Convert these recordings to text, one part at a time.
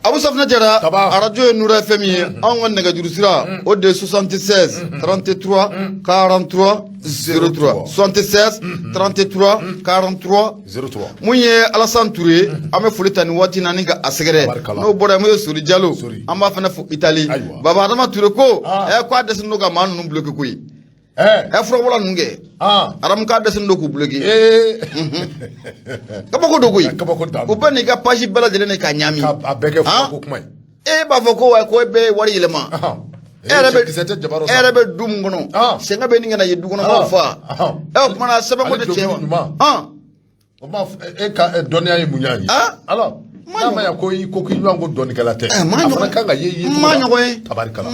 Abu Safna Jara, Radio Noura Femi, en Nagadurusira, au de 76 33 43 03 76 33 43 03. Mouye Alassane Touré, Ame Fulitani Watinaninga Asegre, no Boramu Suri Diallo, Amba Fanafu Italie, Babadama Tureko, quoi de Noga Man Numbluki. Efrobola Nunge, Aramka de Sendoku Bluggy. Kabako Dogui, Upaniga Paji Bella de Kanyami, a beggar for my. Bavoko, I quite be what ilema. Erebe Dumgono, Sengabening and I do not far. Elkmana 7 Donia Munyani. Alors. Mama ya koi koki wango doni kalate. Afana kanga ye tabarikala.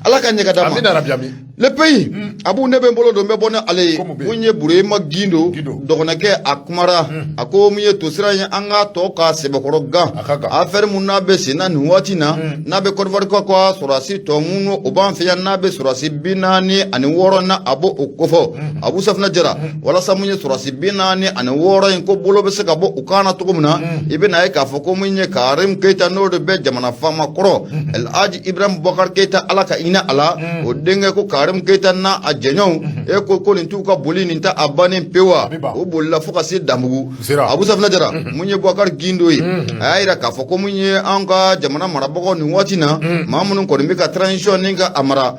Alaka nyega dama. Amina rabiami. Le pays abu nebe mbolo do mbona ale munye bure magindo dogonake akumara ako munye tosira nya anga toka sebekoroga affaire munna be sina nuwatina nabe korvar ko ko surasi to munu oban fiya nabe surasi binani ani woro na abu okofo Abu Safna Jara wala samunye surasi binani ani woro en ko bolo be seka bo ukana tukumna ibena ka foko munye Karim Keita no de be jamana fama koro El Haji Ibrahim Bokar Keita alaka ina ala o denge ko Karim Keita na ajenyo e ko nintuka boli ninta abane pewa o bolla foka se damugu Abu Safna Jara munye Bokar Gindoi ayira ka foko munye anga jamana maraboko ni watina mamunun ko mbika transition ninga amara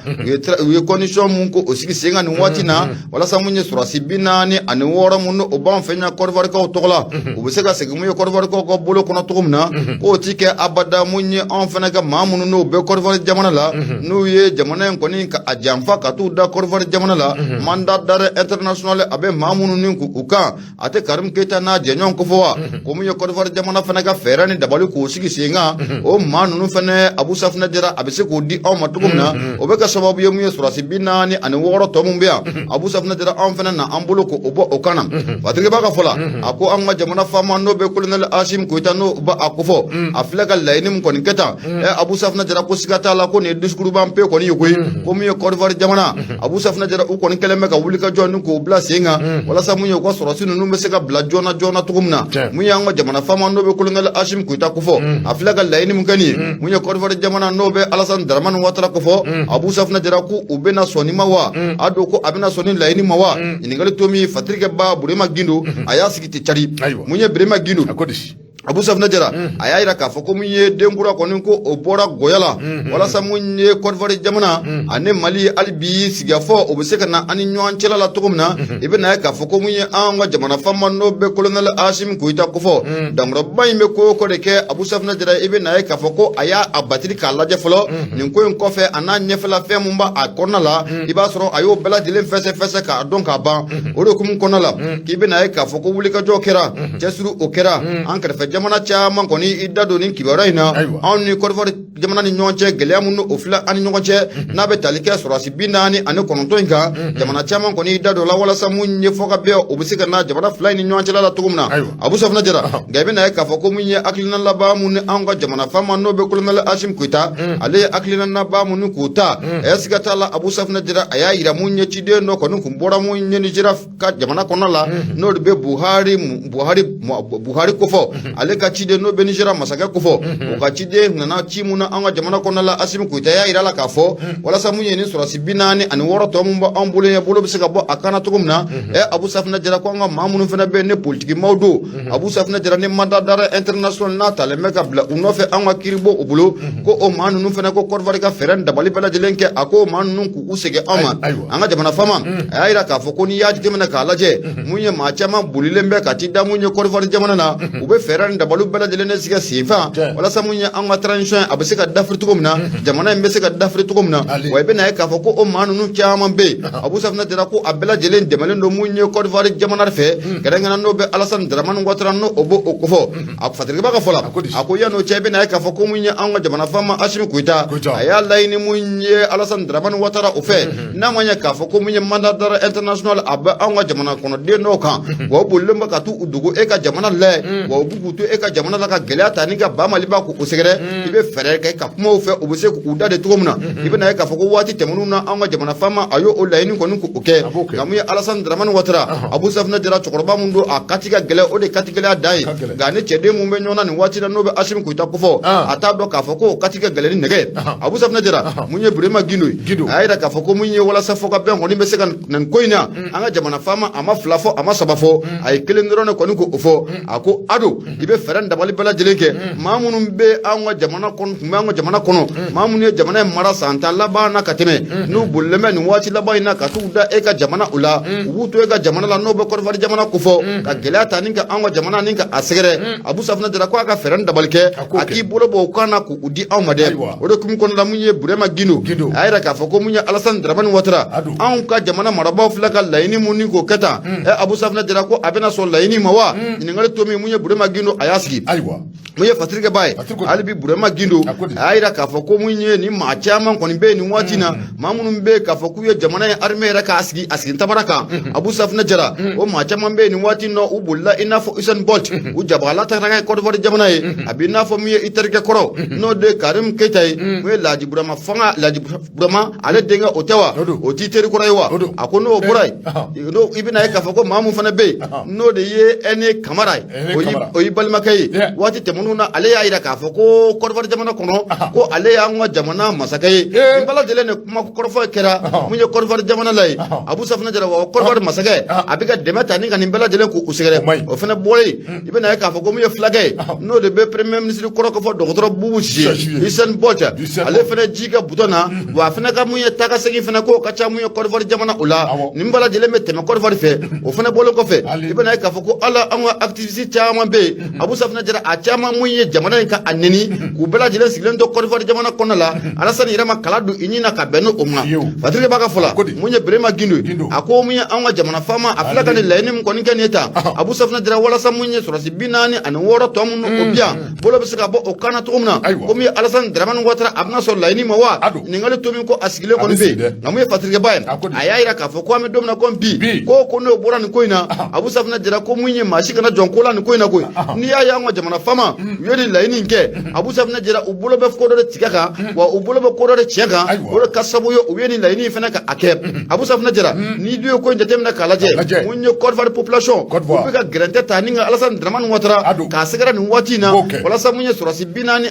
we condition munko osiki senga ni watina wala samunye surasi binani ani wora munno oban fenya korvar ko tokola obuseka segumunye korvar ko bolo kono tugumna ko tike abada munye on fena ga mamunu no be korvar jamana la no ye jamana ko ni ka ajamfa ka tu da korvar jamana la mandat dare international abe mamunu ni ku uka ate Karim Keita na jenyon ko fowa ko munye korvar jamana fena ga ferani dabali ko sigi singa o manunu fena Abu Safna Jara abise ko di o matugumna o be ka sababu ye munye surasi binani ani woro to mumbia Abu Safna Jara on fena na ambulo ko obo okana watige ba ka fola ako anga jamana fama no be colonel Hashim Koita no ba akufo afleka lainim kon keta Abu Safna Jara ko sigata la ko ne diskuru bampe ko ni yokoy ko mu Côte d'Ivoire jamana Abu Safna Jara ko ni keleme ka wulika jonu ko bla singa wala sa mu ko sorosi no be seka bla jona tugumna mu yango jamana fama no be colonel Hashim Koita kufo afleka lainim kani mu Côte d'Ivoire jamana no be Alassane Dramane Ouattara kufo Abu Safna Jara ko ubena sonima wa ado ko abena sonin lainim wa iningali tomi fatrike ba burema gindo aya sikiti chari mu burema gindo Abu Safna Jara ayira ka foko munye dengura konin ko obora goyala wala samunye Côte d'Ivoire jamana ane Mali albi sigafo obuseka na ani nyancela la tugumna ibena ka foko munye anga jamana fama no be colonel Hashim Koita kofo damro bayme ko deke Abu Safna Jara ibena ka foko aya abatiri kala jeflo ninko en kofe ana nyefla fe mumba akona la ibasro ayo bela dilen fese ka donc aba oro kum konala kibena ka foko wulika jokera jesuru okera ankar fe jamana chaman koni idda do nin kibara ina on ni Côte d'Ivoire jamana ni nyonche geleamu no ofla ani nyonche na be talike surasi binani ani kononto inga jamana chaman koni idda do la wala samunye foka be obusika na jamana fly ni nyonche la tugumna Abu Safna Jara gabe na ka foko munye aklina la ba mun anga jamana fama no be colonel Hashim Koita ale aklina na ba mun kuta esigata la Abu Safna Jara aya ira munye chide no kono kumbora munye ni jiraf ka jamana konala no be Buhari kofo ale ka chide no be Nigeria masaka kofo o ka chide na chimuna anga jamana konala Hashim Koita ya ira la kafo wala samunye ni surasi binani ani woro to mumba ambule ya bolo bisika bo akana tugumna Abu Safna Jara ko anga mamunu fena be ne politique mawdo Abu Safna Jara ne mandat d'arrêt international nata le meka bla unofe anga kiribo obulo ko o manunu fena ko Côte d'Ivoire ka feren dabali bela jelenke ako manunu ku usege ama anga jamana fama ayira ka foko ni yaji demena ka laje munye machama bulilembe ka tidda munye Côte d'Ivoire jamana na ube feren dabalu bela jelene siga sifa wala samunye anga transition abisika dafri tugumna jamana mbesika dafri tugumna waybe na ka foko o manunu chama be Abu Safna Jara ko abela jelen demalen do munye Côte d'Ivoire jamana fe garanga no be Alassane Dramane Ouattara no obo okofo afatirga baka fola ako ya no chebe na ka foko munye anga jamana fama Hashim Koita aya laini munye Alassane Dramane Ouattara ofe na manya ka foko munye mandat d'arrêt international aba anga jamana kono de no kan wa bulumba ka tu udugo e ka jamana le wa bugu to e ka jamana la ka gɛlɛya ta ni ka ba mali ba ko sɛgɛrɛ i bɛ fɛɛrɛ kɛ ka kuma u fɛ u bɛ se k'u da de cogo min na i bɛ na ye k'a fɔ ko waati tɛmɛnnu na an ka jamana faama a y'o laɲini kɔni k'o kɛ nka mun ye Alassane Dramane Ouattara Abu Safinɛ Jara cɛkɔrɔba mun don a kati ka gɛlɛ o de kati gɛlɛya da ye nka ni cɛden mun bɛ ɲɔgɔn na nin waati la n'o bɛ Asimi Goyita kofɔ a t'a dɔn k'a fɔ ko kati ka gɛlɛ ni nɛgɛ Abu Safinɛ Jara mun ye Burema Gindo ye a y'a jira k'a fɔ ko mun ye walasa fɔ ka bɛn kɔni bɛ se ka nin ko in na an ka jamana faama a ma fila fɔ a ma saba fɔ a ye kelen dɔrɔn de kɔni k'o fɔ a ko Ado i bɛ fɛɛrɛ dabali bɛɛ lajɛlen kɛ maa minnu bɛ an ka jamana kɔnɔ tun bɛ an ka jamana kɔnɔ maa minnu ye jamana in mara san tan laban na ka tɛmɛ n'u bolilen bɛ nin waati laban in na ka t'u da e ka jamana o la u b'u to e ka jamana la n'o bɛ Côte d'Ivoire jamana ko fɔ ka gɛlɛya ta ni ka an ka jamana ni ka a sɛgɛrɛ Abu Safinɛ Jara ko a ka fɛɛrɛ dabali kɛ a k'i bolo bɔ o kan na k'u di anw ma dɛ o de kun kɔnɔ la mun ye Burema Gindo a yɛrɛ k'a fɔ ko mun ye Alassane Dramane Ouattara anw ka jamana marabaaw filɛ ka laɲini mun ni k'o kɛ tan Abu Safinɛ Jara ko a bɛna sɔn laɲini ma wa ɲininkali to min mun ye Burema Gindo a y'a sigi mun ye fatirikɛ ba ye hali bi Burema Gindo a y'a yira k'a fɔ ko mun ye ni maa caman kɔni bɛ yen nin waati na maa minnu bɛ yen k'a fɔ k'u ye jamana in armée yɛrɛ k'a sigi a sigi tabara kan Abu Safinɛ Jara o maa caman bɛ yen nin waati na u bolila i n'a fɔ Usain Bolt u jabagala ta kɛ Côte d'Ivoire jamana ye a bɛ i n'a fɔ min ye i terikɛ kɔrɔ n'o de ye Karim Keita ye mun ye Laji Burama fanga Laji Burama ale denkɛ o tɛ wa o t'i teri kɔrɔ ye wa a ko n'o bɔra yen i bɛna ye k'a fɔ ko maa mun fana bɛ yen n'o de ye Aine Camara ye o y'i balimakɛ ye waati tɛmɛnnu na ale y'a jira k'a fɔ ko Côte d'Ivoire jamana kɔnɔ ko ale y'an ka jamana masakɛ ye nin bɛɛ lajɛlen de kuma kɔrɔfɔ kɛra mun ye Côte d'Ivoire jamana la ye Abu Safinɛ Jara wa Côte d'Ivoire masakɛ a bɛ ka dɛmɛ ta ni ka nin bɛɛ lajɛlen k'u sɛgɛrɛ o fana bɔlen i bɛna ye k'a fɔ ko mun ye fulakɛ ye n'o de bɛ premier ministre kɔrɔ kɔ fɔ dɔgɔtɔrɔ Bubu Sise Usain Bolt ale fana ji ka butɔn na wa a fana ka mun ye taga segin fana k'o ka ca mun ye Côte d'Ivoire jamana o la nin bɛɛ lajɛlen bɛ tɛmɛ Côte d'Ivoire fɛ o fana bɔlen kɔfɛ i bɛna ye k'a fɔ ko ala an ka activiste caman bɛ yen Abu Safinɛ Jara a caman mun ye jamana in ka a neni k'u bɛɛ lajɛlen sigilen to Côte d'Ivoire jamana kɔnɔ la Alassane yɛrɛ ma kala don i ɲin na ka bɛn n'o ma Patrick b'a ka fɔ la mun ye Burema Gindo a ko mun ye an ka jamana faama a filɛ ka nin laɲini min kɔni kɛ nin ye tan Abu Safinɛ Jara walasa mun ye sɔrɔsi 46 tɔ minnu o bi yan bolo bɛ se ka bɔ o kan na cogo min na ko mun ye Alassane Dramane Ouattara a bɛna sɔrɔ laɲini ma wa ɲininkali to min ko a sigilen kɔni bɛ yen nka mun ye Patrick ba ye a y'a jira k'a fɔ ko an bɛ don min na ko bi ko n'o bɔra nin ko in na Abu Safinɛ Jara ko mun ye maa si kana jɔn ko la nin ko in na koyi n'i y'a ye an ka jamana faama u ye nin laɲini in kɛ Abu Safinɛ Jara u bolo bɛ ko dɔ de tigɛ kan wa u bolo bɛ ko dɔ de tiɲɛ kan o de ka sababu ye u ye nin laɲini in fana ka a kɛ Abu Safinɛ Jara n'i dun ye ko in jateminɛ k'a lajɛ mun ye Côte d'Ivoire population u bɛ ka gɛrɛntɛ ta ni ka Alassane Dramane Ouattara k'a sɛgɛrɛ nin waati in na walasa mun ye sɔrɔsi 46 ye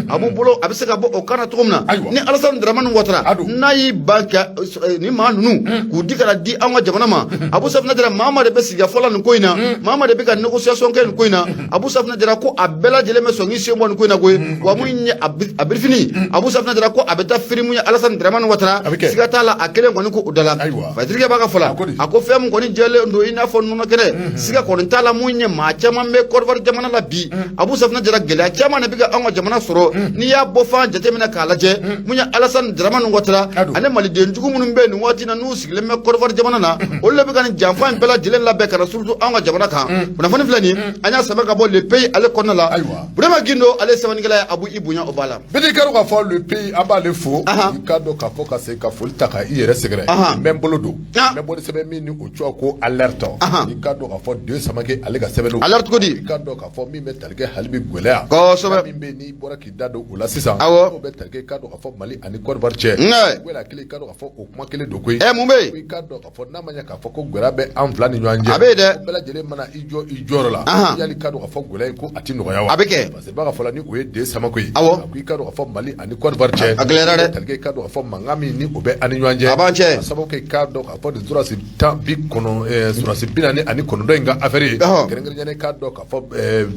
a b'u bolo a bɛ se ka bɔ o kan na cogo min na ni Alassane Dramane Ouattara n'a y'i ban ni maa ninnu k'u di kana di an ka jamana ma Abu Safinɛ Jara maa de bɛ sigi fɔlɔ nin ko in na maa de bɛ ka négociation kɛ nin ko in na Abu Safinɛ Jara ko a bɛɛ lajɛlen bɛ sɔn k'i sen bɔ nin ko in na koyi wa mun ye a birifini Abu Safinɛ Jara ko a bɛ taa firi mun ye Alassane Dramane Ouattara siga t'a la a kelen kɔni ko o da la Fatirikɛ b'a ka fɔ la a ko fɛn min kɔni jɛlen don i n'a fɔ nɔnɔ kɛnɛ siga kɔni t'a la mun ye maa caman bɛ Côte d'Ivoire jamana la bi Abu Safinɛ Jara gɛlɛya caman de bɛ ka an ka jamana sɔrɔ n'i y'a bɔ fan jateminɛ k'a lajɛ mun ye Alassane Dramane Ouattara ani maliden jugu minnu bɛ nin waati na n'u sigilen bɛ Côte d'Ivoire jamana na olu de bɛ ka nin janfa in bɛɛ lajɛlen labɛn ka na surtout an ka jamana kan kunnafoni filɛ nin an y'a sɛbɛn ka bɔ le pays ale kɔnɔna la Burema Gindo ale sɛbɛnnikɛla ye Abu i bonya o b'a la bɛɛ kɛra k'a fɔ le pays an b'ale fo i k'a dɔn k'a fɔ ka se ka foli ta ka i yɛrɛ sɛgɛrɛ n bɛ n bolo don n bɛ bɔli sɛbɛn min ni o cogo ko alerte i k'a dɔn k'a fɔ Den Samake ale ka sɛbɛn don alerte kodi i k'a dɔn k'a fɔ min bɛ tali kɛ hali bi gɛlɛya kosɛbɛ min bɛ n'i bɔra k'i da don o la sisan n'o bɛ tali kɛ i k'a dɔn k'a fɔ Mali ani Côte d'Ivoire cɛ wala kelen i k'a dɔn k'a fɔ o kuma kelen don koyi mun bɛ yen i k'a dɔn k'a fɔ n'a ma ɲɛ k'a fɔ ko gɛlɛya bɛ an fila ni ɲɔgɔn cɛ a bɛ yen dɛ bɛɛ lajɛlen mana i jɔ i jɔyɔrɔ la yali k'a dɔn k'a fɔ gɛlɛya in ko a tɛ nɔgɔya wa a bɛ kɛ parce que b'a ka fɔ la ni o ye Den Samake ye awɔ i k'a dɔn k'a fɔ Mali ani Côte d'Ivoire cɛ a gɛlɛyara dɛ tali kɛ i k'a dɔn k'a fɔ mankan min ni o bɛ an ni ɲɔgɔn cɛ a b'an cɛ a sababu kɛ i k'a dɔn k'a fɔ nin surasi 49 in ka affaire ye kɛrɛnkɛrɛnnen k'a dɔn k'a fɔ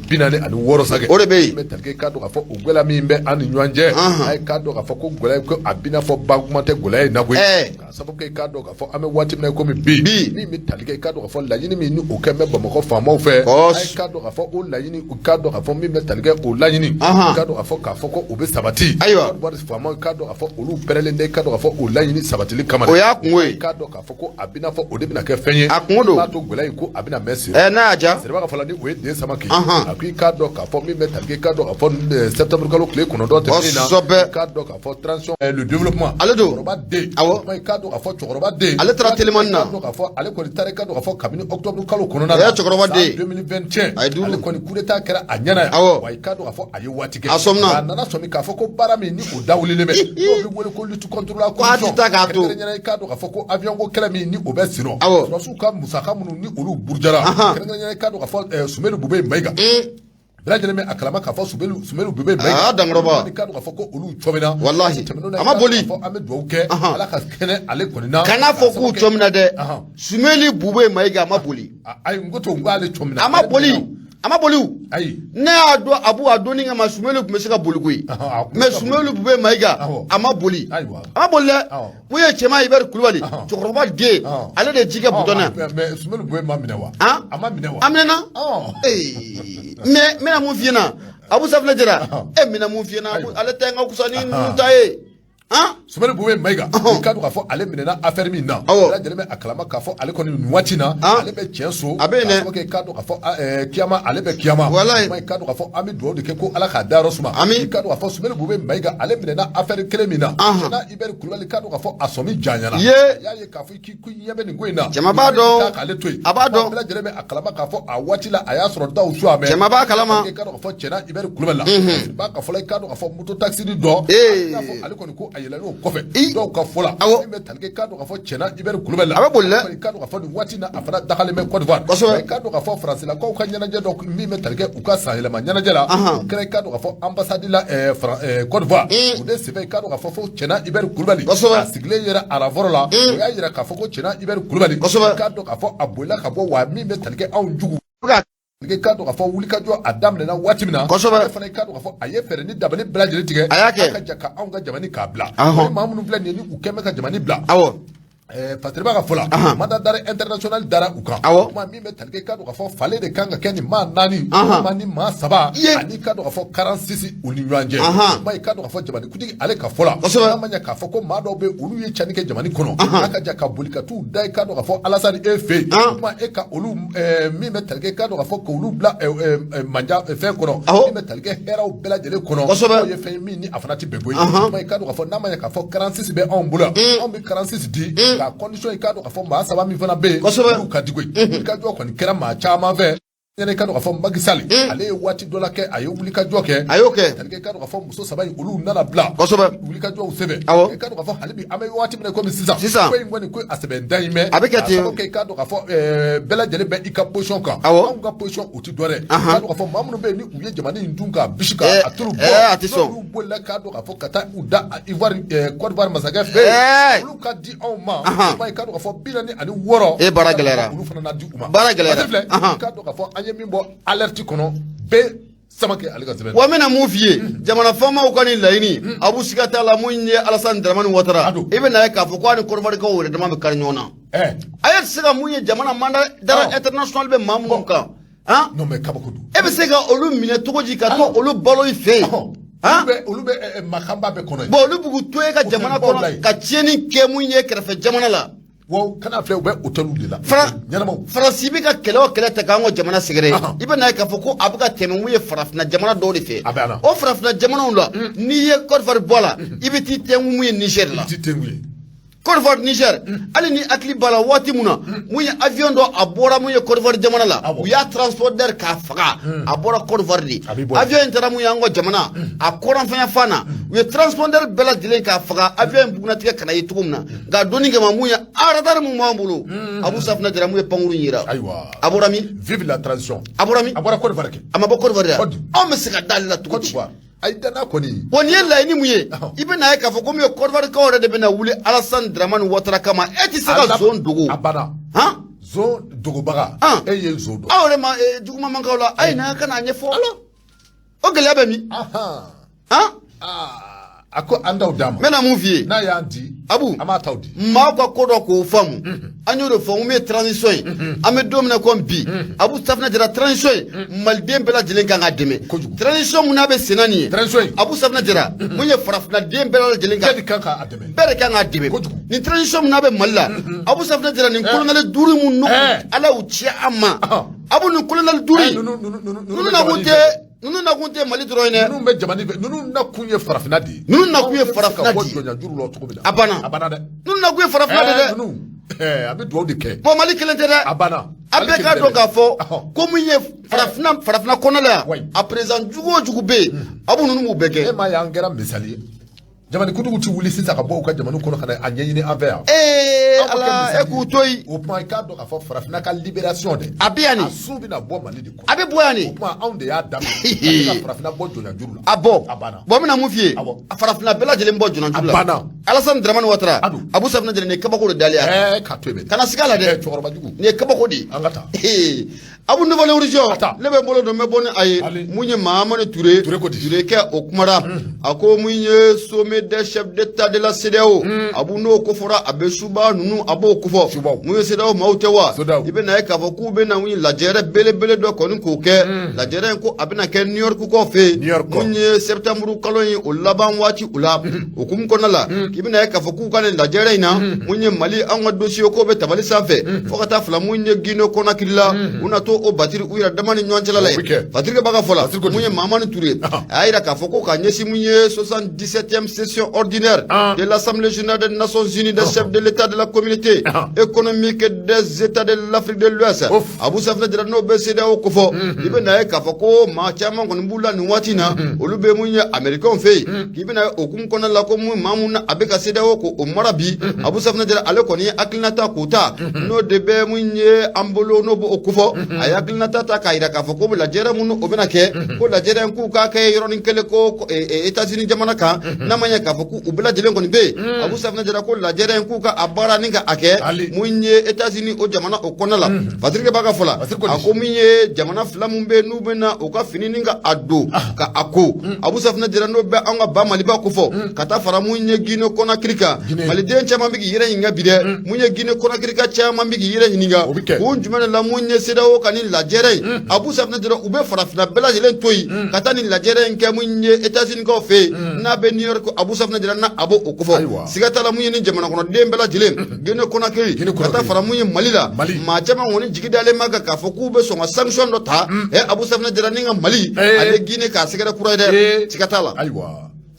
46 sagɛ o de bɛ yen bɛ tali kɛ i k'a dɔn k'a fɔ o gɛlɛya min bɛ an ni ɲɔgɔn cɛ a ye k'a dɔn k'a fɔ ko gɛlɛya ko a bina fɔ ba kuma tɛ gɛlɛya in na koyi k'a sababu kɛ i k'a dɔn k'a fɔ an bɛ waati min na komi bi min bɛ tali kɛ i k'a dɔn k'a fɔ laɲini min ni o kɛ bɛ Bamakɔ faamaw fɛ a ye k'a dɔn k'a fɔ o laɲini u k'a dɔn k'a fɔ min bɛ tali kɛ o laɲini i k'a dɔn k'a fɔ ko o bɛ sabati ayiwa faamaw k'a dɔn k'a fɔ olu pɛrɛnlen tɛ i k'a dɔn k'a fɔ o laɲini sabatili kama o y'a kungo ye k'a dɔn k'a fɔ ko a bina fɔ o de bɛna kɛ fɛn ye a kungo don b'a to gɛlɛya in ko a bɛna mɛn sen n'a y'a ja sɛbɛn ka fɔ la ni o ye Den Samake a ko i k'a dɔn k'a fɔ min bɛ tali kɛ i k'a dɔn k'a fɔ septembre kalo tile 9 tɛmɛnen na i k'a dɔn k'a fɔ transition le développement ale don kɔrɔba den awɔ i k'a do ka fɔ cɛkɔrɔba den ale tara téléman na ka fɔ ale kɔni taara ka do ka fɔ kabini octobre kalo kɔnɔna na cɛkɔrɔba den 2021 ale kɔni coup d'état kɛra a ɲɛna awɔ wa i ka do ka fɔ a ye waati kɛ a sɔmina a nana sɔmi k'a fɔ ko baara min ni o dawulilen bɛ n'o bɛ wele ko lutte contre la corruption kɛrɛnkɛrɛnnen i ka do ka fɔ ko avion ko kɛlɛ min ni o bɛ sen nɔ sɔrɔsiw ka musaka minnu ni olu burujara kɛrɛnkɛrɛnnen i ka do ka fɔ Sumeni Bube Mayiga bɛɛ lajɛlen bɛ a kalama k'a fɔ Sumeni Bube Mayiga dankɔrɔba i ka do ka fɔ ko olu cɔmina wallahi a ma boli an bɛ dugawu kɛ ala ka kɛnɛ ale kɔni na kana fɔ k'u cɔmina dɛ Sumeni Bube Mayiga a ma boli ayi n ko to n ko ale cɔmina a ma boli a ma boli ayi ne y'a dɔn Abu a donni kama Sumeni tun bɛ se ka boli koyi mais Sumeni Bube Mayiga a ma boli a ma boli dɛ mun ye cɛman Ibɛri Kulubali cɛkɔrɔba den ale de ji kɛ butɔn na mais Sumeni Bube ma minɛ wa a ma minɛ wa a minɛna mais n bɛna mun f'i ɲɛna Abu Safinɛ Jara e bɛna mun f'i ɲɛna ale ta ye n ka kusa ni ninnu ta ye Sumeni Bube Mayiga i ka do ka fɔ ale minɛna affaire min na bɛɛ lajɛlen bɛ a kalama k'a fɔ ale kɔni nin waati na ale bɛ tiɲɛ so a bɛ yen dɛ i ka do ka fɔ kiyama ale bɛ kiyama i ka do ka fɔ an bɛ dugawu de kɛ ko ala k'a dayɔrɔ suma i ka do ka fɔ Sumeni Bube Mayiga ale minɛna affaire kelen min na Sena Ibɛri Kulubali i ka do ka fɔ a sɔmi janyana i y'a ye k'a fɔ k'i ɲɛ bɛ nin ko in na jama b'a dɔn k'ale to yen a b'a dɔn bɛɛ lajɛlen bɛ a kalama k'a fɔ a waati la a y'a sɔrɔ daw su a mɛ jama b'a kalama i ka do ka fɔ Sena Ibɛri Kulubali la b'a ka fɔla i ka do ka fɔ moto taxi dɔ i n'a fɔ ale kɔni ko a yɛlɛlen o kɔfɛ dɔw ka fɔ la min bɛ tali kɛ i ka do ka fɔ Sena Ibɛri Kulubali la a bɛ boli dɛ i ka do ka fɔ nin waati na a fana dagalen bɛ Côte d'Ivoire kosɛbɛ i ka do ka fɔ faransilakaw ka ɲɛnajɛ dɔ min bɛ tali kɛ u ka san yɛlɛma ɲɛnajɛ la o kɛra i ka do ka fɔ ambassade la Côte d'Ivoire o de sɛbɛn i ka do ka fɔ Sena Ibɛri Kulubali a sigilen yɛrɛ aéroport la o y'a yira k'a fɔ ko Sena Ibɛri Kulubali i ka do ka fɔ a bolila ka bɔ wa min bɛ tali kɛ anw jugu i ka do ka fɔ wulikajɔ a daminɛna waati min na kosɛbɛ fana i ka do ka fɔ a ye fɛɛrɛ ni dabali bɛɛ lajɛlen tigɛ a y'a kɛ ka ja ka anw ka jamana k'a bila maa minnu filɛ nin ye ni u kɛn bɛ ka jamana bila Patriba ka fɔ la mandat d'arrêt international dara u kan kuma min bɛ tali kɛ i ka do ka fɔ fale de kan ka kɛ nin maa naani walima ni maa saba ani ka do ka fɔ 46 u ni ɲɔgɔn cɛ kuma i ka do ka fɔ jamanikuntigi ale ka fɔ la n'a ma ɲɛ k'a fɔ ko maa dɔw bɛ olu ye cɛnni kɛ jamana kɔnɔ n'a ka ja ka boli ka t'u da i ka do ka fɔ Alasani e fɛ yen kuma e ka olu min bɛ tali kɛ i ka do ka fɔ k'olu bila manja fɛn kɔnɔ min bɛ tali kɛ hɛrɛw bɛɛ lajɛlen kɔnɔ n'o ye fɛn min ni a fana tɛ bɛn koyi kuma i ka do ka fɔ n'a ma ɲɛ k'a fɔ 46 bɛ anw bolo anw bɛ 46 di ka condition i ka do ka fɔ maa saba min fana bɛ yen olu ka di koyi wulikajɔ kɔni kɛra maa caman fɛ i ka do ka fɔ Macky Sall ale ye waati dɔ la kɛ a ye wulikajɔ kɛ a y'o kɛ i ka do ka fɔ muso saba in olu nana bila wulikajɔw sɛbɛn i ka do ka fɔ hali bi an bɛ waati min na komi sisan ko in kɔni ko a sɛbɛn da in mɛ a bɛ kɛ ten i ka do ka fɔ bɛɛ lajɛlen bɛ i ka position kan anw ka position o tɛ dɔ dɛ i ka do ka fɔ maa minnu bɛ yen ni u ye jamana in dun k'a bisi k'a turu bɔ n'olu bolila k'a do ka fɔ ka taa u da Ivoire Côte d'Ivoire masakɛ fɛ yen olu ka di anw ma i ka do ka fɔ 46 baara gɛlɛyara olu fana na di u ma baara gɛlɛyara i ka do ka fɔ an ye min bɔ alerte kɔnɔ bɛɛ sama kɛ ale ka sɛbɛn wa n bɛna mun f'i ye jamana faamaw ka nin laɲini Abu siga t'a la mun ye Alasani Daramani Ouattara i bɛna ye k'a fɔ ko a ni Côte d'Ivoire kaw yɛrɛ dama bɛ kari ɲɔgɔn na a ye se ka mun ye jamana mandat d'arrêt international bɛ maa minnu kan non mais kabako don e bɛ se ka olu minɛ cogo di ka to olu balo i fɛ yen olu bɛ makamba bɛ kɔnɔ bon olu b'u to e ka jamana kɔnɔ ka tiɲɛni kɛ mun ye kɛrɛfɛ jamana la wow kana filɛ u bɛ hôteliw de la ɲɛnamaw Faransi bɛ ka kɛlɛ o kɛlɛ ta k'an ka jamana sɛgɛrɛ i bɛ na ye k'a fɔ ko a bɛ ka tɛmɛ mun ye farafinna jamana dɔw de fɛ o farafinna jamanaw la n'i ye Côte d'Ivoire bɔ a la i bɛ t'i tɛnku mun ye Niger la Côte d'Ivoire Niger hali ni hakili b'a la waati mun na mun ye avion dɔ a bɔra mun ye Côte d'Ivoire jamana la u y'a transporteur k'a faga a bɔra Côte d'Ivoire de avion in taara mun ye an ka jamana a kɔrɔnfɛn fan na u ye transporteur bɛɛ lajɛlen k'a faga avion in bugunnatigɛ kana ye cogo min na nka donni kama mun ye radar mun b'an bolo Abu Safinɛ Jara mun ye pankuru yira a bɔra min vive la transition a bɔra min a bɔra Côte d'Ivoire kɛ a ma bɔ Côte d'Ivoire anw bɛ se ka d'ale la cogo di ayi danna kɔni bon nin ye laɲini mun ye i bɛ na ye k'a fɔ ko min ye Côte d'Ivoire kaw yɛrɛ de bɛ na wuli Alasani Daramani Ouattara kama e tɛ se ka zone dogo a banna zone dogobaga e ye zone dɔn aw yɛrɛ ma juguman man k'aw la a ye na ka n'a ɲɛfɔ o gɛlɛya bɛ min a ko an t'aw d'a ma n bɛna mun f'i ye n'a y'an di Abu an b'a t'aw di maaw ka ko dɔ k'o faamu an y'o de fɔ n ko min ye transition ye an bɛ don min na komi bi Abu Safinɛ Jara transition ye maliden bɛɛ lajɛlen kan ka dɛmɛ transition mun n'a bɛ sen na nin ye Abu Safinɛ Jara mun ye farafinna den bɛɛ lajɛlen bɛɛ de kan k'a dɛmɛ bɛɛ de kan k'a dɛmɛ nin transition mun n'a bɛ Mali la Abu Safinɛ Jara nin colonel duuru mun nɔgɔ Ala y'u ci an ma Abu nin colonel duuru ninnu na kun tɛ nunu na kun tɛ Mali dɔrɔn ye dɛ. Nunu bɛ jamana fɛ, nunu na kun ye farafinna de ye. Nunu na kun ye farafinna de ye. Jɔnya juru la cogo min na. A banna dɛ. Nunu na kun ye farafinna de dɛ. Nunu a bɛ dugawu de kɛ. Bon Mali kelen tɛ dɛ. A banna. A bɛɛ k'a dɔn k'a fɔ ko min ye farafinna kɔnɔ la yan a président jugu o jugu bɛ yen a b'u ninnu b'u bɛɛ kɛ. E m'a ye an kɛra misali ye. Jamanakuntigi ti wuli sisan ka bɔ u ka jamana kɔnɔ ka na a ɲɛɲini an fɛ yan. Ala e k'u to yen. O tuma i k'a dɔn k'a fɔ farafinna ka libération de. A bɛ yan nin. A sun bɛna bɔ Mali de kɔnɔ. A bɛ bɔ yan nin. O tuma anw de y'a daminɛ. Ka farafinna bɔ jɔnya juru la. A bɔ. A banna. Bon n bɛna mun f'i ye. A farafinna bɛɛ lajɛlen bɔ jɔnya juru la. A banna. Alassane Dramane Ouattara. Abu Safinɛ Jara nin ye kabako de dalen yan. K'a to yen. Kana siga la dɛ. Cɛkɔrɔba jugu. Nin ye kabako de ye. An ka taa. Abu Nouvelle Horizon ne bɛ n bolo don n bɛ bɔ ni a ye mun ye Mahamani Touré kɛ o kumara a ko mun ye sommet des chefs d'État de la CEDEAO Abu n'o kofɔra a bɛ suba ninnu a b'o kofɔ mun ye CEDEAO maaw tɛ wa i bɛ na ye k'a fɔ k'u bɛ na lajɛrɛ belebele dɔ kɔni k'o kɛ lajɛrɛ in ko a bɛna kɛ New York kɔ fɛ yen mun ye septembre kalo in o laban waati o la o hukumu kɔnɔna la k'i bɛ na ye k'a fɔ k'u ka nin lajɛrɛ in na mun ye Mali an ka dossier ko bɛ tabali sanfɛ fo ka taa fila mun ye Guinée Conakry la u na to o batiri u yɛrɛ dama ni ɲɔgɔn cɛla la ye Patrick b'a ka fɔ la mun ye Mahamani Touré a y'a yira k'a fɔ ko ka ɲɛsin mun ye 77e session ordinaire de l'Assemblée générale des Nations Unies des chefs de l'État de la communauté économique des États de l'Afrique de l'Ouest Abu Safinɛ Jara n'o bɛ CEDEAO ko fɔ i bɛ na ye k'a fɔ ko maa caman kɔni b'u la nin waati in na olu bɛ mun ye Américains fɛ yen k'i bɛ na ye o hukumu kɔnɔna la ko mun maa mun na a bɛ ka CEDEAO ko o mara bi Abu Safinɛ Jara ale kɔni ye hakilinata k'o ta n'o de bɛ mun ye an bolo n'o b'o ko fɔ a ye hakilinata ta k'a yira k'a fɔ ko lajɛrɛ minnu o bɛna kɛ ko lajɛrɛ k'u k'a kɛ yɔrɔnin kelen ko États-Unis jamana kan n'a ma ɲɛ k'a fɔ k'u bɛɛ lajɛlen kɔni bɛ yen Abu Safinɛ Jara ko lajɛrɛ k'u ka a baara ni ka a kɛ mun ye États-Unis o jamana o kɔnɔna la Patrick b'a ka fɔ la a ko min ye jamana fila min bɛ yen n'u bɛna u ka fini ni ka a don ka a ko Abu Safinɛ Jara n'o bɛ an ka ba Maliba ko fɔ ka taa fara mun ye Guinée Conakry kan maliden caman bɛ k'i yɛrɛ ɲininka bi dɛ mun ye Guinée Conakry kan caman bɛ k'i yɛrɛ ɲininka kun jumɛn de la mun ye CEDEAO ka nin lajɛrɛ in Abu Safinɛ Jara u bɛ farafinna bɛɛ lajɛlen to yen ka taa nin lajɛrɛ in kɛ mun ye États-Unis kaw fɛ yen n'a bɛ New York Abu Safinɛ Jara n'a a b'o kofɔ siga t'a la mun ye nin jamana kɔnɔden bɛɛ lajɛlen Guinée Conakry ka taa fara mun ye Mali la maa caman kɔni jigi dalen ma kan k'a fɔ k'u bɛ sɔn ka sanction dɔ ta Abu Safinɛ Jara ni ka Mali ale Guinée k'a sɛgɛrɛ kura ye dɛ siga t'a la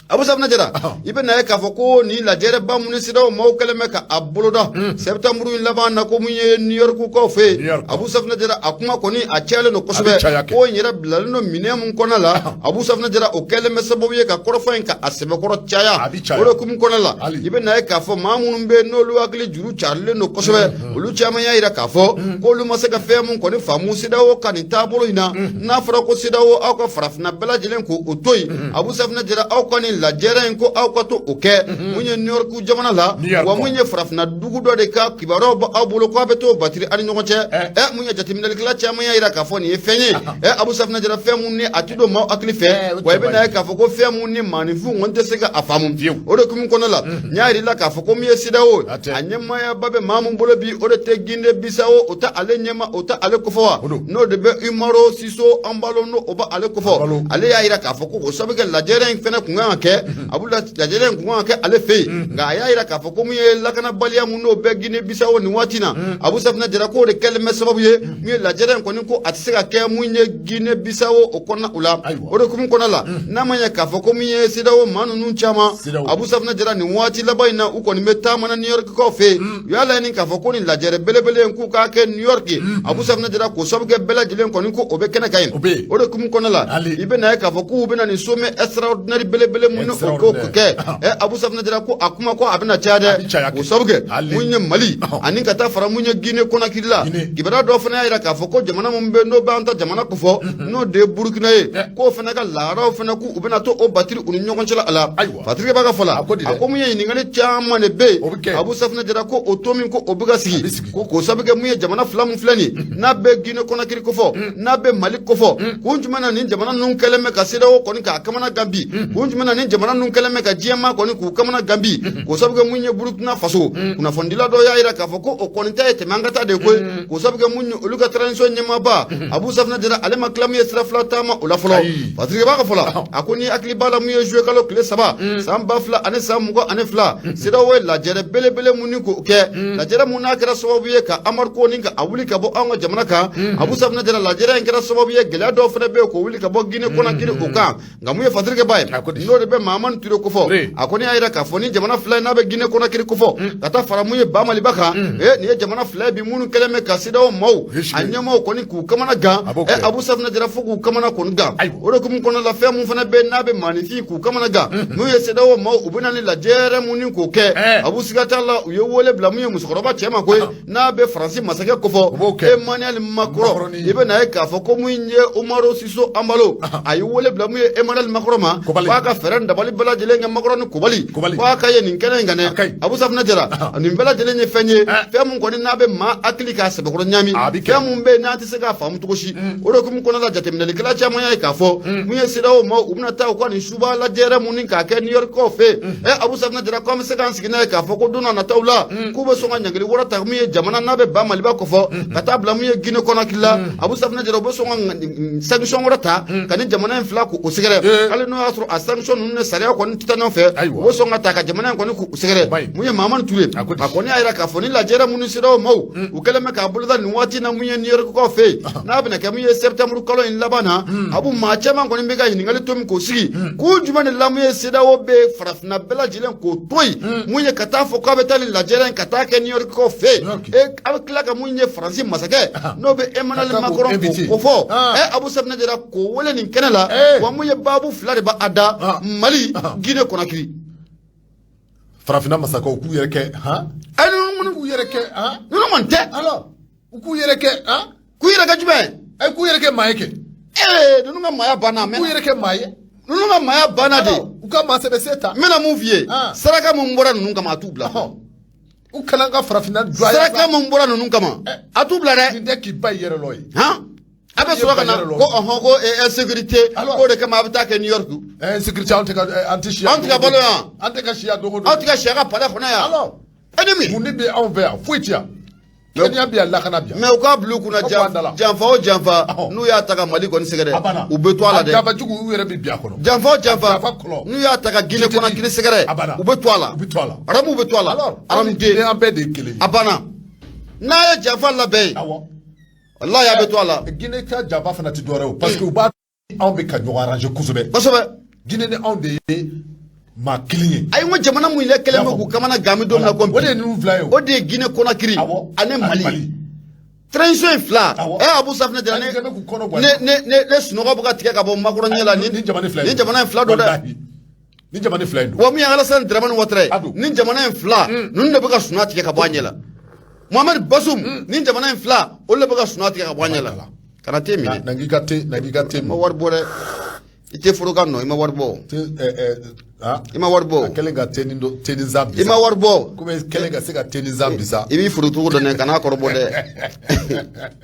Abu Safinɛ Jara i bɛ na ye k'a fɔ ko nin lajɛrɛ ba mun ni CEDEAO maaw kɛlen bɛ ka a boloda septembre in laban na ko mun ye New York kaw fɛ yen Abu Safinɛ Jara a kuma kɔni a cayalen don kosɛbɛ ko n yɛrɛ bilalen don minɛn mun kɔnɔ la Abu Safinɛ Jara o kɛlen bɛ sababu ye ka kɔrɔfɔ in ka a sɛbɛkɔrɔ caya o de hukumu kɔnɔ la i bɛ na ye k'a fɔ maa minnu bɛ yen n'olu hakili juru carilen don kosɛbɛ olu caman y'a yira k'a fɔ k'olu ma se ka fɛn mun kɔni faamu CEDEAO ka nin taabolo in na n'a fɔra ko CEDEAO aw ka farafinna bɛɛ lajɛlen k'o to yen Abu Safinɛ Jara aw ka nin lajɛrɛ in ko aw ka to o kɛ mun ye New York jamana la wa mun ye farafinna dugu dɔ de ka kibaruyaw bɔ aw bolo k'a bɛ to batiri ani ɲɔgɔn cɛ mun ye jateminɛlikɛla caman y'a yira k'a fɔ nin ye fɛn ye Abu Safinɛ Jara fɛn mun ni a ti don maaw hakili fɛ wa i bɛ na ye k'a fɔ ko fɛn mun ni maaninfin kɔni tɛ se ka a faamu o de hukumu kɔnɔna la n y'a yira i la k'a fɔ ko min ye CEDEAO a ɲɛmaayaba bɛ maa min bolo bi o de tɛ Guinée Bissau o tɛ ale ɲɛma o tɛ ale kofɔ wa n'o de bɛ Umaro Sissoco Embalo n'o o bɛ ale kofɔ ale y'a yira k'a fɔ ko o sababu kɛ lajɛrɛ in fɛnɛ kun kan ka kɛ Abu lajɛrɛ in kun kan ka kɛ ale fɛ yen nka a y'a yira k'a fɔ ko mun ye lakanabaliya mun n'o bɛ Guinée Bissau nin waati na Abu Safinɛ Jara k'o de kɛlen bɛ sababu ye mun ye lajɛrɛ in kɔni ko a tɛ se ka kɛ mun ye Guinée Bissau o kɔnɔna o la o de hukumu kɔnɔna la n'a ma ɲɛ k'a fɔ ko mun ye CEDEAO maa ninnu caman Abu Safinɛ Jara nin waati laban in na u kɔni bɛ taamana New York kaw fɛ yen u y'a laɲini k'a fɔ ko nin lajɛrɛ belebele in k'u k'a kɛ New York Abu Safinɛ Jara k'o sababu kɛ bɛɛ lajɛlen kɔni ko o bɛ kɛnɛ kan yen o de hukumu kɔnɔna la i bɛ na ye k'a fɔ k'u bɛ na nin sommet extraordinaire belebele mun o ko kɛ Abu Safinɛ Jara ko a kuma ko a bɛna caya dɛ o sababu kɛ mun ye Mali ani ka taa fara mun ye Guinée Conakry la kibaruya dɔ fana y'a yira k'a fɔ ko jamana mun bɛ n'o b'an ta jamana ko fɔ n'o de ye Burukina ye k'o fana ka laaraw fana k'u bɛna to o batiri u ni ɲɔgɔn cɛla a la Patrick b'a ka fɔ la a ko mun ye ɲininkali caman de bɛ yen Abu Safinɛ Jara ko o to min ko o bɛ ka sigi ko k'o sababu kɛ mun ye jamana fila mun filɛ nin n'a bɛ Guinée Conakry ko fɔ n'a bɛ Mali ko fɔ kun jumɛn na nin jamana ninnu kɛlen bɛ ka CEDEAO kɔni k'a kamana gan bi kun jumɛn na nin ni jamana nun keleme ka diema koni ku kamana gambi ko sabu ke munye burkina faso kuna fondila do ya ira ka foko o konita ete mangata de ko sabu ke munye uluka transition nyema ba abu safna dira ale maklam yesra flata ula folo patrick ba ka fola akoni akli bala mu jouer kalo kle saba sam bafla ane sam mugo ane fla sida we la jere bele bele muni ko ke la jere muna kra sababu ye ka amar ko ninga awuli ka bo anga jamana ka abu safna dira la jere kra sababu ye gela do fna be ko wuli ka bo gine kona kire ko ka ngamu ye patrick bay no de be maman tiro ko fo akoni ayira ka foni jamana fla na be gine kona kire ko fo kata faramu ye ba mali baka ni jamana fla bi munu keleme ka sida o mau anyama ko ni ku kamana ga abu safna dira fuku kamana ko nga oro kum kono la fe mun fana be na be manifi ku kamana ga no ye seda wo mau ubuna ni la jere munin ko ke abu sigata la uye wole blamu ye musokoroba chema ko na be francis masake ko fo emmanuel macron ibe na e ka fo ko munye umaro siso ambalo ayi wole blamu ye emmanuel macron ma ba ka ferenda bali bala jele ngam macron ko bali ba ka ye nin kene ngane abu safna dira ni bela jele ni fenye fe mun ko ni na be ma aklika se ko nyami fe mun be na ti se ka famu to shi oro kum kono la jatemne kala chama ya ka fo munye sida wo mau ubuna ta ko ni shuba la jere munin ka ke new york ko fe abu safna dira ko se kan sigina ka fo ko duna na tawla ku be so nga ngeli wora ta munye jamana na be ba maliba ko fo kata bla munye gine kono killa abu safna dira bo so nga sanction wora ta kan jamana en fla ko o sigere kale no asro a sanction ne sare ko ni titano fe bo so nga ta ka jamana ko ni ko sigere munye maman ture akoni ayira ka fo ni la jere munin sida wo mau u kele me ka bulda ni wati na munye new york ko fe na be na ka munye septembre kolo in labana abu ma chama ko ni be ga hingali tom ko sigi ku jumane lamu ye sida wo be farafna bela jilen ko toy munye kata fo ko be tali la jere kata ke new york ko fe avec la ka munye francis masake no be emmanuel macron ko fo abu safna dira ko wole nin kenala wa munye babu flare ba ada mali gine konakri farafina masako ku yereke ay no mun ku yereke no man te alors ku yereke ku yereke jube ay ku yereke maike nunga maya bana me ku yereke maye nunga maya bana de uka masebe seta mena muvie saraka mumbora nunga matubla ukalanga farafina dwa saraka mumbora nunga ma atubla de ndé ki bay yere loy abe sura kana ko ko sécurité ko de kama abta ke new york sécurité anti-shia bolo anti-shia dogo anti-shia ka pala khona ya alors enemy mundi be envers fuitia kenya bi Allah kana biya mais o ka blu kuna janfa nu ya taka mali ko ni segere u be to ala de janfa jugu yere bi biya kono janfa nu ya taka gine kona kini segere u be to ala aramu be to ala aram de en be de kele abana na ya janfa la be wallahi ya be to ala gine ka janfa fana ti dore parce que u ba on be ka nyoga arranger kusobe gine ne on de ma kilinye ay mo jamana mu ile keleme ku kamana gami do na kompi ode nu flayo ode gine kona kiri ane mali transition fla abu safna dira ne sunoga buka tike ka bo makoro nyela ni jamana fla do da ni jamana fla wa mi ala san draman wotre ni jamana fla nun ne buka sunat tike ka bo nyela muhammad basum ni jamana fla o le buka sunat tike ka bo nyela kana temi nangi gate mo war bore ite furuga no ima warbo ima warbo kelenga teni zambi ima warbo kuma kelenga sega teni zambi sa ibi furutu do ne kana korbo de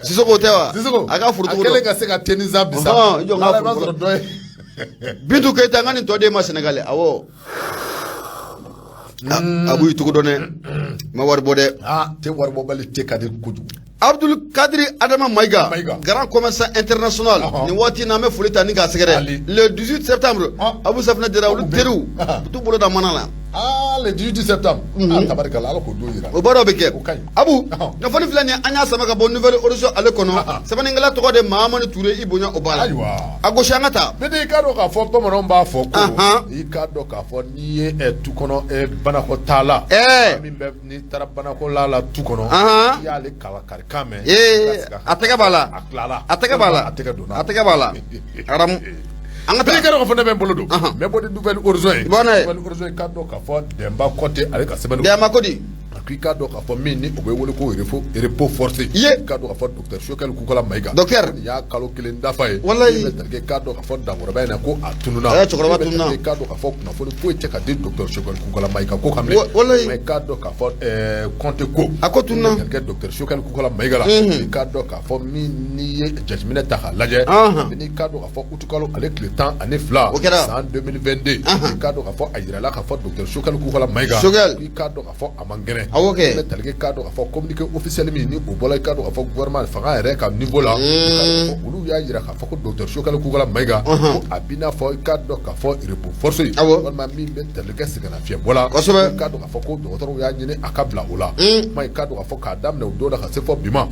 sisoko tewa aga furutu do kelenga sega teni zambi sa ijo nga furutu do bintu keita ngani to de ma senegalais awo abu itugo do ne ma warbo de te warbo bali te kadir kudu Abdul Kadri Adama Maïga, grand commerçant international, ni wati na me fulita ni ga segere le 18 septembre Abu Safna dira ulu teru tout bolo da manala le 18 septembre tabaraka la ko do yira o baro beke Abu na fani flani anya sama ka bon nouvelle origine ale kono sabani ngala to de Mamadou Touré ibonya obala ago shangata be de ka do ka fo to mo ba fo ko i ka do ka fo ni e tu kono e bana ko tala mi be ni tara bana ko la tu kono ya le kala kar kame ateka bala aram anga be ka do fo ne be bolo do me bo de nouvelle origine ka do ka fo demba côté ale ka sebelu demba kodi k'i k'a dɔn k'a fɔ min ni o bɛ wele ko repos forcé i k'a dɔn k'a fɔ docteur Choguel Kukola Mayiga nin y'a kalo 1 dafa ye wallahi i bɛ k'a dɔn k'a fɔ dankɔrɔba in na ko a tununa cɛkɔrɔba tununa i k'a dɔn k'a fɔ kunnafoni foyi tɛ ka di docteur Choguel Kukola Mayiga ko kan bilen wallahi mais k'a dɔn k'a fɔ Conte ko a ko tununa docteur Choguel Kukola Mayiga la i k'a dɔn k'a fɔ min n'i ye jateminɛ ta k'a lajɛ n'i k'a dɔn k'a fɔ uti kalo ale tile 12 san 2022 i k'a dɔn k'a fɔ a yirala k'a fɔ docteur Choguel Kukola Mayiga i k'a dɔn k'a fɔ a man gɛrɛ i bɛ k'a dɔn k'a fɔ communiqué officiel min ni o bɔra i k'a dɔn k'a fɔ gouvernement fanga yɛrɛ ka niveau la olu y'a yira k'a fɔ ko docteur Choguel Kukola Mayiga ko a b'i n'a fɔ i k'a dɔn k'a fɔ repos forcé walima min bɛ tali kɛ sɛgɛnnafiɲɛbɔ la i k'a dɔn k'a fɔ ko dɔgɔtɔrɔw y'a ɲini a ka bila o la i k'a dɔn k'a fɔ k'a daminɛ o don la ka se fɔ bi ma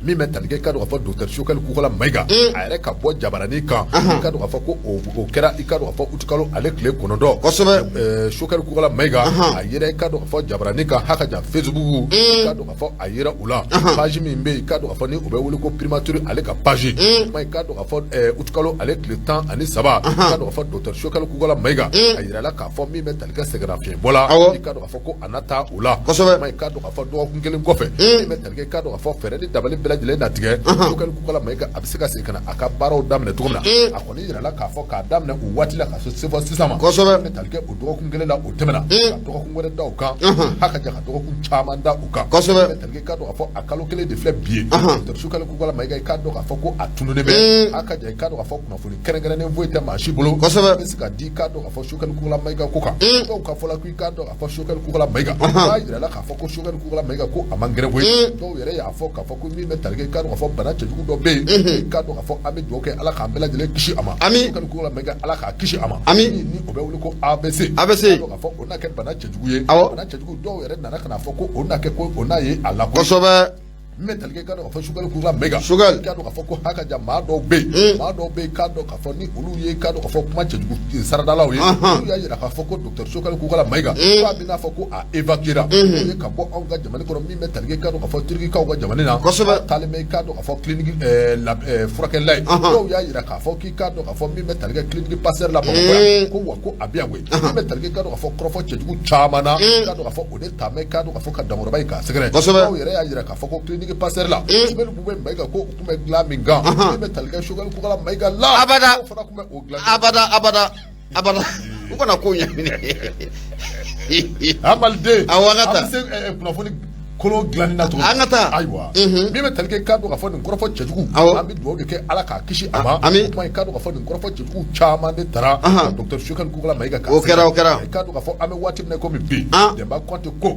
min bɛ tali kɛ i k'a dɔn k'a fɔ docteur Choguel Kukola Mayiga a yɛrɛ ka bɔ jabarani kan i k'a dɔn k'a fɔ ko o kɛra i k'a dɔn k'a fɔ uti kalo ale tile 9 Choguel Kukola Mayiga a yɛrɛ i k'a dɔn k'a fɔ jabarani kan haka jan Facebook i k'a dɔn k'a fɔ a yɛrɛ u la page min bɛ yen i k'a dɔn k'a fɔ ni o bɛ wele ko primature ale ka page i k'a dɔn k'a fɔ uti kalo ale tile 13 i k'a dɔn k'a fɔ docteur Choguel Kukola Mayiga a yirala k'a fɔ min bɛ tali kɛ sɛgɛnnafiɲɛbɔ la i k'a dɔn k'a fɔ ko a na taa o la i k'a dɔn k'a fɔ dɔgɔkun 1 kɔfɛ min bɛ tali kɛ i k'a dɔn k'a fɔ fɛɛrɛ ni dabali lajɛlen natigɛ Choguel Kukola Mayiga a bɛ se ka segin ka na a ka baaraw daminɛ cogo min na a kɔni yirala k'a fɔ k'a daminɛ o waati la ka se fɔ sisan ma n bɛ tali kɛ o dɔgɔkun 1 la o tɛmɛna ka dɔgɔkun wɛrɛ da o kan haka jan ka dɔgɔkun caman da o kan n bɛ tali kɛ k'a dɔn k'a fɔ a kalo 1 de filɛ bi ye docteur Choguel Kukola Mayiga i k'a dɔn k'a fɔ ko a tununen bɛ haka jan i k'a dɔn k'a fɔ kunnafoni kɛrɛnkɛrɛnnen foyi tɛ maa si bolo bɛ se ka di k'a dɔn k'a fɔ Choguel Kukola Mayiga ko kan dɔw ka fɔ la ko i k'a dɔn k'a fɔ Choguel Kukola Mayiga b'a yirala k'a fɔ ko Choguel Kukola Mayiga ko a man gɛrɛ koyi dɔw yɛrɛ y'a fɔ k'a fɔ ko min bɛ tali kɛ i k'a dɔn k'a fɔ bana cɛjugu dɔ bɛ yen i k'a dɔn k'a fɔ an bɛ dugawu kɛ ala k'an bɛɛ lajɛlen kisi a ma Choguel Kukola Mayiga ala k'a kisi a ma ni o bɛ wele ko ABC k'a dɔn k'a fɔ o n'a kɛ bana cɛjugu ye bana cɛjugu dɔw yɛrɛ nana ka na fɔ ko o n'a kɛ ko o n'a ye a la n bɛ tali kɛ k'a dɔn k'a fɔ Choguel Kukola Mayiga i k'a dɔn k'a fɔ ko haka jan maa dɔw bɛ yen k'a dɔn k'a fɔ ni olu ye k'a dɔn k'a fɔ kuma cɛjugu saradalaw ye olu y'a yira k'a fɔ ko docteur Choguel Kukola Mayiga ko a bɛ n'a fɔ ko a évacuera o ye ka bɔ anw ka jamana kɔnɔ min bɛ tali kɛ k'a dɔn k'a fɔ turikikaw ka jamana na taalen bɛ k'a dɔn k'a fɔ clinique furakɛlila ye dɔw y'a yira k'a fɔ k'i k'a dɔn k'a fɔ min bɛ tali kɛ clinique Pasteur la Bamakɔ yan ko wa ko a bɛ yan koyi min bɛ tali kɛ k'a dɔn k'a fɔ kɔrɔfɔ cɛjugu caman na k'a dɔn k'a fɔ o de ta mɛ k'a dɔn k'a fɔ ka dankɔrɔba in k'a sɛgɛrɛ dɔw yɛrɛ y'a yira k'a fɔ ko clinique Pasteur la Choguel Kukola Mayiga ko tun bɛ dilan min kan min bɛ tali kɛ Choguel Kukola Mayiga la o fana tun bɛ o dilan abada u kana ko ɲɛɲini Amaliden an ka taa se kunnafoni kolo dilanni na cogo an ka taa ayiwa min bɛ tali kɛ k'a dɔn k'a fɔ nin kɔrɔfɔ cɛjugu an bɛ dugawu de kɛ ala k'a kisi a ma kuma k'a dɔn k'a fɔ nin kɔrɔfɔ cɛjugu caman de taara docteur Choguel Kukola Mayiga o kɛra k'a dɔn k'a fɔ an bɛ waati min na komi bi Demba Conte ko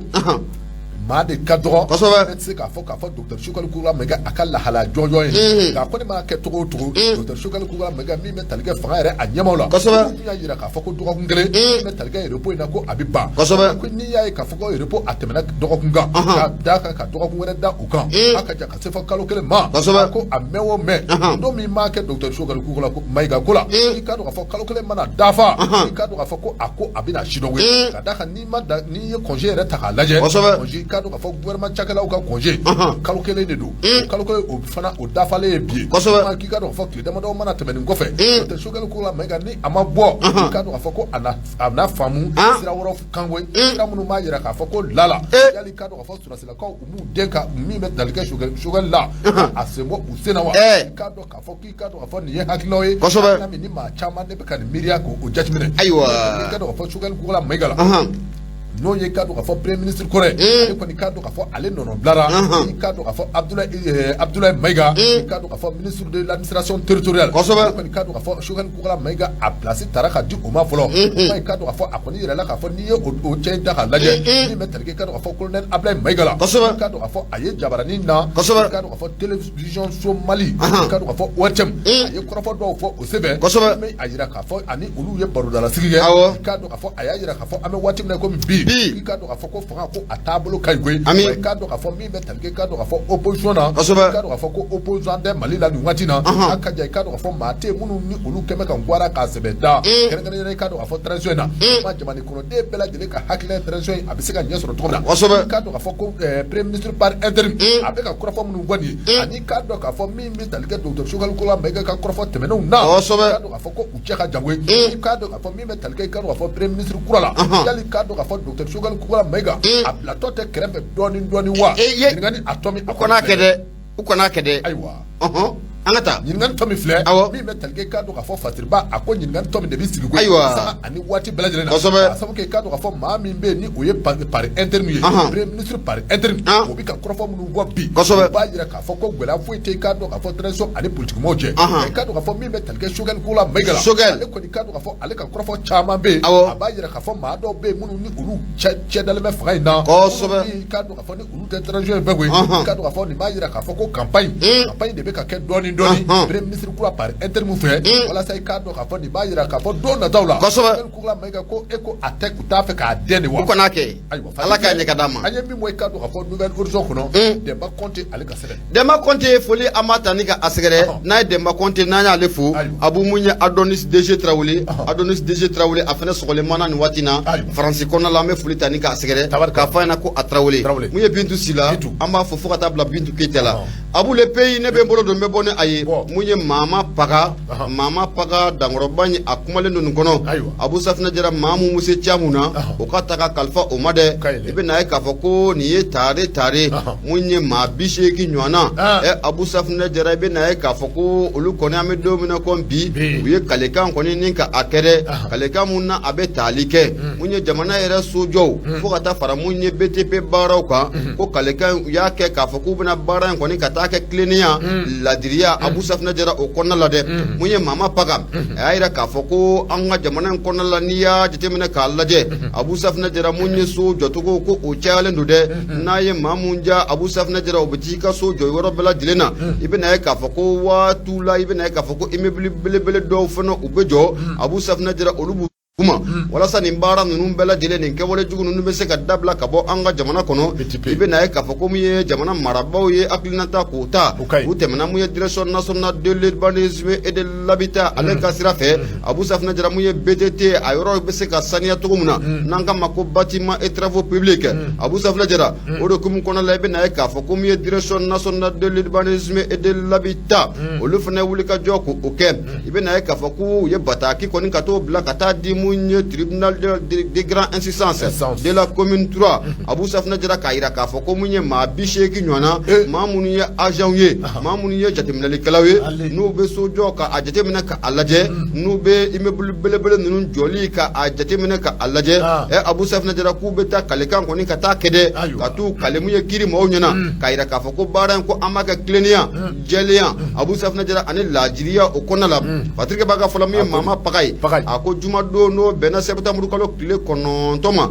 maa de ka dɔgɔ ne tɛ se k'a fɔ docteur Choguel Kukola Mayiga a ka lahala jɔnjɔn ye nka ko ne m'a kɛ cogo o cogo docteur Choguel Kukola Mayiga min bɛ tali kɛ fanga yɛrɛ a ɲɛmaw la n y'a yira k'a fɔ ko dɔgɔkun 1 min bɛ tali kɛ repos in na ko a bɛ ban ko n'i y'a ye k'a fɔ ko repos a tɛmɛna dɔgɔkun kan k'a da kan ka dɔgɔkun wɛrɛ da u kan a ka jan ka se fɔ kalo 1 ma ko a mɛn o mɛn don min m'a kɛ docteur Choguel Kukola Mayiga ko la i k'a dɔn k'a fɔ kalo 1 mana dafa i k'a dɔn k'a fɔ ko a bɛna si dɔ ye ka da kan n'i ye congé yɛrɛ ta k'a lajɛ congé k'a dɔn k'a fɔ gouvernement cakɛlaw ka congé kalo 1 de don kalo 1 o fana o dafalen ye bi k'i ka dɔn k'a fɔ tile damadɔ mana tɛmɛ nin kɔfɛ docteur Choguel Kukola Mayiga ni a ma bɔ k'i ka dɔn k'a fɔ ko a na faamu sira wɛrɛw kan koyi sira minnu b'a yira k'a fɔ ko lala yali k'a dɔn k'a fɔ surasilakaw u m'u den ka min bɛ tali kɛ Choguel la a sen bɔ u sen na wa k'a dɔn k'a fɔ k'a fɔ nin ye hakilinaw ye hakilina min ni maa caman de bɛ ka nin miiriya k'o jateminɛ ayiwa k'i ka dɔn k'a fɔ Choguel Kukola Mayiga la n'o ye k'a dɔn k'a fɔ premier ministre kɔrɛ ale kɔni k'a dɔn k'a fɔ ale nɔnɔ bilara i k'a dɔn k'a fɔ Abdoulaye Mayiga i k'a dɔn k'a fɔ ministre de l'administration territoriale ale kɔni k'a dɔn k'a fɔ Choguel Kukola Mayiga a place taara ka di o ma fɔlɔ i k'a dɔn k'a fɔ a kɔni yɛrɛ la k'a fɔ n'i ye o cɛ in ta k'a lajɛ min bɛ tali kɛ k'a dɔn k'a fɔ colonel Abdoulaye Mayiga la i k'a dɔn k'a fɔ a ye jabaranin na i k'a dɔn k'a fɔ télévision so Mali i k'a dɔn k'a fɔ ORTM a ye kɔrɔfɔ dɔw fɔ o sɛbɛn min a yira k'a fɔ ani olu ye barodala sigi kɛ i k'a dɔn k'a fɔ a y'a yira k'a fɔ an bɛ waati min na komi bi i k'a dɔn k'a fɔ ko fanga ko a taabolo ka ɲi koyi i k'a dɔn k'a fɔ min bɛ tali kɛ i k'a dɔn k'a fɔ opposition na i k'a dɔn k'a fɔ ko opposant tɛ Mali la nin waati na a ka jan i k'a dɔn k'a fɔ maa tɛ minnu ni olu kɛmɛ ka guwara k'a sɛbɛn da kɛrɛnkɛrɛnnen i k'a dɔn k'a fɔ transition in na kuma jamana kɔnɔden bɛɛ lajɛlen ka hakilina transition in a bɛ se ka ɲɛ sɔrɔ cogo min na i k'a dɔn k'a fɔ ko premier ministre par intérim a bɛ ka kɔrɔfɔ minnu fɔ nin ye ani k'a dɔn k'a fɔ min bɛ tali kɛ docteur Choguel Kukola Mayiga ka kɔrɔfɔ tɛmɛnenw na i k'a dɔn k'a fɔ ko u cɛ ka jan koyi i k'a dɔn k'a fɔ min bɛ tali kɛ i k'a dɔn k'a fɔ premier ministre kura la yali k'a dɔn k'a fɔ Dr. Shogal Kula Mega a plateau te kɛrɛfɛ dɔɔni wa ɲininkali a tɔ min a kɔnɔ kɛ dɛ u kɔnɔ kɛ dɛ ayiwa an ka taa ɲininkali tɔ min filɛ min bɛ talikɛ k'a dɔn k'a fɔ Fatiriba a ko ɲininkali tɔ min de bɛ sigi ko saga ani waati bɛɛ lajɛlen na k'a sababu kɛ k'a dɔn k'a fɔ maa min bɛ yen ni o ye par intérim ye premier ministre par intérim o bɛ ka kɔrɔfɔ minnu bɔ bi o b'a jira k'a fɔ ko gɛlɛya foyi tɛ k'a dɔn k'a fɔ transition ani politique maaw cɛ mais k'a dɔn k'a fɔ min bɛ talikɛ Choguel Kula Mayiga la ale kɔni k'a dɔn k'a fɔ ale ka kɔrɔfɔ caman bɛ yen a b'a jira k'a fɔ maa dɔw bɛ yen minnu ni olu cɛ dalen bɛ fanga in na k'a dɔn k'a fɔ ni olu tɛ transition in bɛɛ koyi k'a dɔn k'a fɔ nin b'a jira k'a fɔ ko campagne de bɛ ka kɛ dɔɔni ministre kura par intérim fɛ walasa i k'a dɔn k'a fɔ nin b'a jira k'a fɔ don nataw la Choguel Kula Mayiga ko e ko a tɛ u t'a fɛ k'a dɛn de wa u kana kɛ ala k'a ɲɛ ka d'a ma an ye min bɔ i k'a dɔn k'a fɔ nouvelle horizon kɔnɔ Demba Konte ale ka sɛgɛrɛ Demba Konte foli an b'a ta ni ka a sɛgɛrɛ n'a ye Demba Konte n'an y'ale fo a b'u mun ye Adonis DG Traoré a fɛnɛ sɔgɔlen mana nin waati na Faransi kɔnɔna la an bɛ foli ta ni k'a sɛgɛrɛ k'a fɔ a ɲɛna ko a Traoré mun ye Bintu Sila an b'a fɔ fo ka taa bila Bintu Keita la Abu le pays ne bɛ n bolo don n bɛ bɔ ni a ye mun ye Mama Paga Dankɔrɔba ni a kumalen don nin kɔnɔ Abu Safinɛ Jara maa mun se ca mun na o ka ta ka kalifa o ma dɛ i bɛ na ye k'a fɔ ko nin ye tare mun ye maa 80 ɲɔgɔnna Abu Safinɛ Jara i bɛ na ye k'a fɔ ko olu kɔni an bɛ don min na ko bi u ye kalekan kɔni ni ka a kɛ dɛ kalekan mun na a bɛ tali kɛ mun ye jamana yɛrɛ sojɔw fo ka taa fara mun ye BTP baaraw kan ko kalekan u y'a kɛ k'a fɔ k'u bɛna baara in kɔni ka taa kɛ tilennenya ladiriya Abu Safinɛ Jara o kɔnɔna la dɛ mun ye Mama Paga a y'a jira k'a fɔ ko an ka jamana in kɔnɔna la n'i y'a jateminɛ k'a lajɛ Abu Safinɛ Jara mun ye so jɔcogo ko o cayalen don dɛ n'a ye maa mun ja Abu Safinɛ Jara o bɛ t'i ka so jɔ yɔrɔ bɛɛ lajɛlen na i bɛ na ye k'a fɔ ko waatiw la i bɛ na ye k'a fɔ ko immeuble belebele dɔw fana u bɛ jɔ Abu Safinɛ Jara olu b'u kuma walasa nin baara ninnu bɛɛ lajɛlen nin kɛwale jugu ninnu bɛ se ka dabila ka bɔ an ka jamana kɔnɔ i bɛ na ye k'a fɔ ko mun ye jamana marabaaw ye hakilinata k'o ta u tɛmɛna mun ye direction nationale de l'urbanisme et de l'habitat ale ka sira fɛ Abu Safinɛ Jara mun ye BTT a yɔrɔ bɛ se ka saniya cogo min na n'an k'a ma ko bâtiment et travaux publics Abu Safinɛ Jara o de hukumu kɔnɔna la i bɛ na ye k'a fɔ ko mun ye direction nationale de l'urbanisme et de l'habitat olu fana wuli ka jɔ k'o kɛ i bɛ na ye k'a fɔ k'u ye bataki kɔni ka t'o bila ka taa di mun ye tribunal de grande instance de la commune 3 Abu Safinɛ Jara k'a jira k'a fɔ ko mun ye maa 80 ɲɔgɔnna maa minnu ye agent ye maa minnu ye jateminɛlikɛlaw ye n'u bɛ so jɔ ka a jateminɛ ka a lajɛ n'u bɛ immeuble belebele ninnu jɔli ka a jateminɛ ka a lajɛ Abu Safinɛ Jara k'u bɛ taa kalekan kɔni ka taa kɛ dɛ ka t'u kale mun ye kiiri maaw ɲɛna k'a jira k'a fɔ ko baara in ko an b'a kɛ tilennenya jɛlenya Abu Safinɛ Jara ani laadiriya o kɔnɔna la Patrick b'a ka fɔla mun ye Mama Paga ye a ko jumadon n'o bɛnna septembre kalo tile 9 ma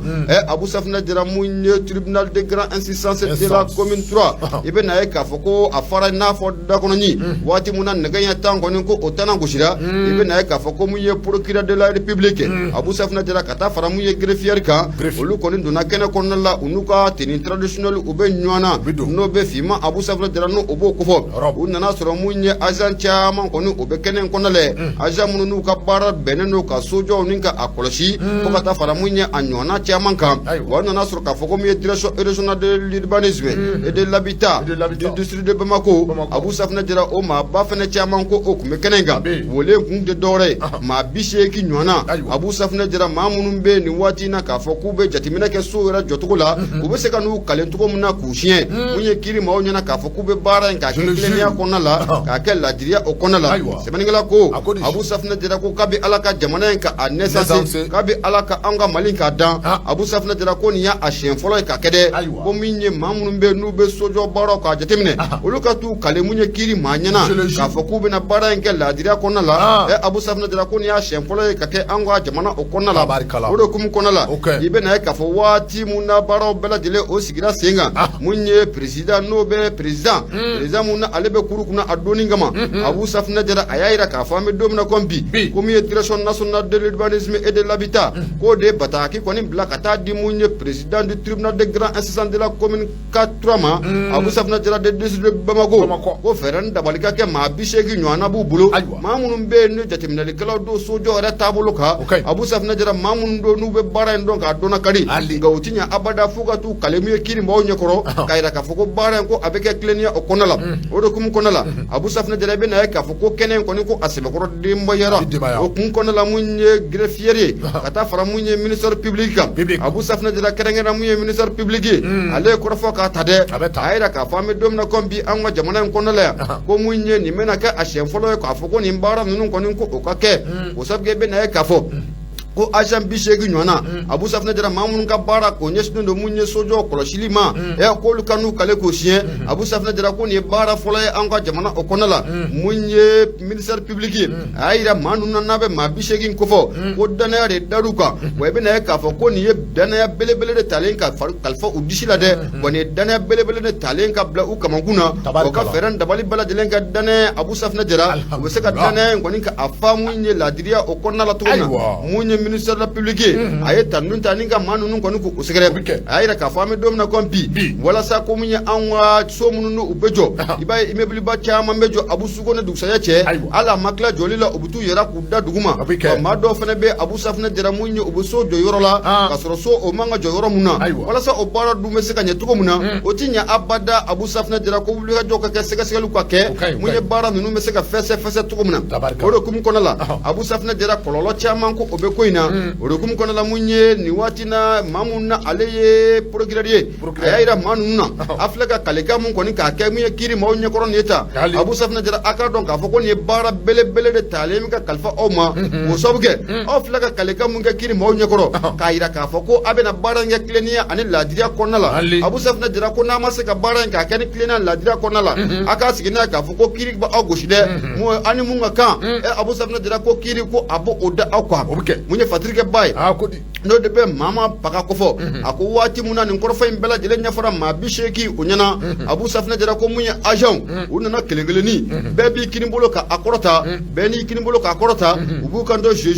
Abu Safinɛ Jara mun ye tribunal de grande instance de la commune 3 i bɛ na ye k'a fɔ ko a fara n'a fɔ dakɔnɔni waati mun na nɛgɛ ɲɛ 10 kɔni ko o tana gosira i bɛ na ye k'a fɔ ko mun ye procureur de la république Abu Safinɛ Jara ka taa fara mun ye greffier kan olu kɔni donna kɛnɛ kɔnɔna la u n'u ka tenue traditionnelle u bɛ ɲɔgɔn na n'o bɛ finma Abu Safinɛ Jara n'o o b'o kofɔ u nana sɔrɔ mun ye agent caman kɔni o bɛ kɛnɛ in kɔnɔna la agent minnu n'u ka baara bɛnnen don ka sojɔw ni ka a kɔlɔsi fo ka taa fara mun ye a ɲɔgɔnna caman kan wa nana sɔrɔ k'a fɔ ko mun ye direction régionale de l'urbanisme et de l'habitat du district de Bamako Abu Safinɛ Jara o maa ba fɛnɛ caman ko o tun bɛ kɛnɛ in kan wele kun tɛ dɔwɛrɛ ye maa 80 ɲɔgɔnna Abu Safinɛ Jara maa minnu bɛ nin waati in na k'a fɔ k'u bɛ jateminɛ kɛ so yɛrɛ jɔcogo la u bɛ se ka n'u kalen cogo min na k'u siɲɛ mun ye kiiri maaw ɲɛna k'a fɔ k'u bɛ baara in k'a kɛ tilennenya kɔnɔna la k'a kɛ ladiriya o kɔnɔna la sɛbɛnnikɛla ko Abu Safinɛ Jara ko k'a bɛ ala ka jamana in ka a naissance k'a bɛ ala ka an ka Mali k'a dan Abu Safinɛ Jara ko nin y'a siɲɛ fɔlɔ ye ka kɛ dɛ ko min ye maa minnu bɛ n'u bɛ sojɔ baaraw k'a jateminɛ olu ka t'u kale mun ye kiiri maa ɲɛna k'a fɔ k'u bɛna baara in kɛ ladiriya kɔnɔna la Abu Safinɛ Jara ko nin y'a siɲɛ fɔlɔ ye ka kɛ an ka jamana o kɔnɔna la o de hukumu kɔnɔna la i bɛ na ye k'a fɔ waati mun na baaraw bɛɛ lajɛlen o sigira sen kan mun ye président n'o bɛ président mun na ale bɛ kuru kunna a donni kama Abu Safinɛ Jara a y'a jira k'a fɔ an bɛ don min na ko bi ko min ye direction nationale de l'urbanisme et de l'habitat k'o de bataki kɔni bila ka taa di mun ye président du tribunal de grande instance de la commune 4 ma Abu Safinɛ Jara de district de Bamako ko fɛɛrɛ ni dabali ka kɛ maa 80 ɲɔgɔnna b'u bolo maa minnu bɛ yen ni jateminɛlikɛlaw don sojɔ yɛrɛ taabolo kan Abu Safinɛ Jara maa minnu don n'u bɛ baara in dɔn k'a dɔnna ka di nka u ti ɲɛ abada fo ka t'u kale mun ye kiiri maaw ɲɛkɔrɔ k'a jira k'a fɔ ko baara in ko a bɛ kɛ tilennenya o kɔnɔna la o de hukumu kɔnɔna la Abu Safinɛ Jara i bɛ na ye k'a fɔ ko kɛnɛ in kɔni ko a sɛbɛkɔrɔ denbayara o kun kɔnɔna la mun ye greffier fieri kata fara mun ye ministre public Abu Safna Jara kerengera mun ye ministre public ale ko fo ka tade ayira ka fa me domna kombi an wa jamana ko nala ko mun ye ni mena ka ashe folo ko afoko ni mbara nunu ko nin ko ka ke ko sabge be na ka fo ko agent bishegi nyona Abu Safna Jara mamun ka bara ko nyesno do munye sojo ko shilima e ko lukanu kale ko sien Abu Safna Jara ko ni bara folay anga jamana o konala munye ministère public ayira manuna nabe ma bishegi ko fo ko danare daruka way be na ka fo ko ni danaya belebele de talen ka kalfa udishila de woni danaya belebele de talen ka bla u kamanguna ko ka feran dabali bala de lenka dane Abu Safna Jara ko se ka dane ko ni ka afa munye ladria o konala to munye ministère de la publique aye tanun taninga manu nun konu ko segere ayira ka fami domna kompi wala sa ko munya anwa so mununu ubejo ibaye immeuble ba chama mejo Abu Sugo ne duksa yache ala makla jolila obutu yera kudda duguma ma do fene be Abu Safna Jara munye obuso jo yorola kasoro so o manga jo yoro muna wala sa o bara du meseka nyetuko muna o tinya abada Abu Safna Jara ko bulu jo ka seka seka lu kwa ke munye bara nunu meseka fese tuko muna oro kum konala Abu Safna Jara kololo chama ko obeko odokum kono la munye ni watina mamuna aleye procureur ayira manuna aflaka kaleka mun koni ka ke munye kiri mo nye koron yeta Abu Safna Jara aka don ka foko ni bara bele de talemi ka kalfa oma o sobge aflaka kaleka mun ka kiri mo nye koro ka ira ka foko abena bara nge klenia ani ladria konala Abu Safna Jara ko na mase ka bara ka ken klenia ladria konala aka sigina ka foko kiri ba agoshide mo ani mun ka Abu Safna Jara ko kiri ko abo oda akwa munye fatrike bay no de be mama paka kofo ako wati muna ni korfa imbela jele nyafara ma bisheki onyana Abu Safna Jara ko munya agent unana kelengeleni bebi kinimbolo ka akorota beni kinimbolo ka akorota ubu kando je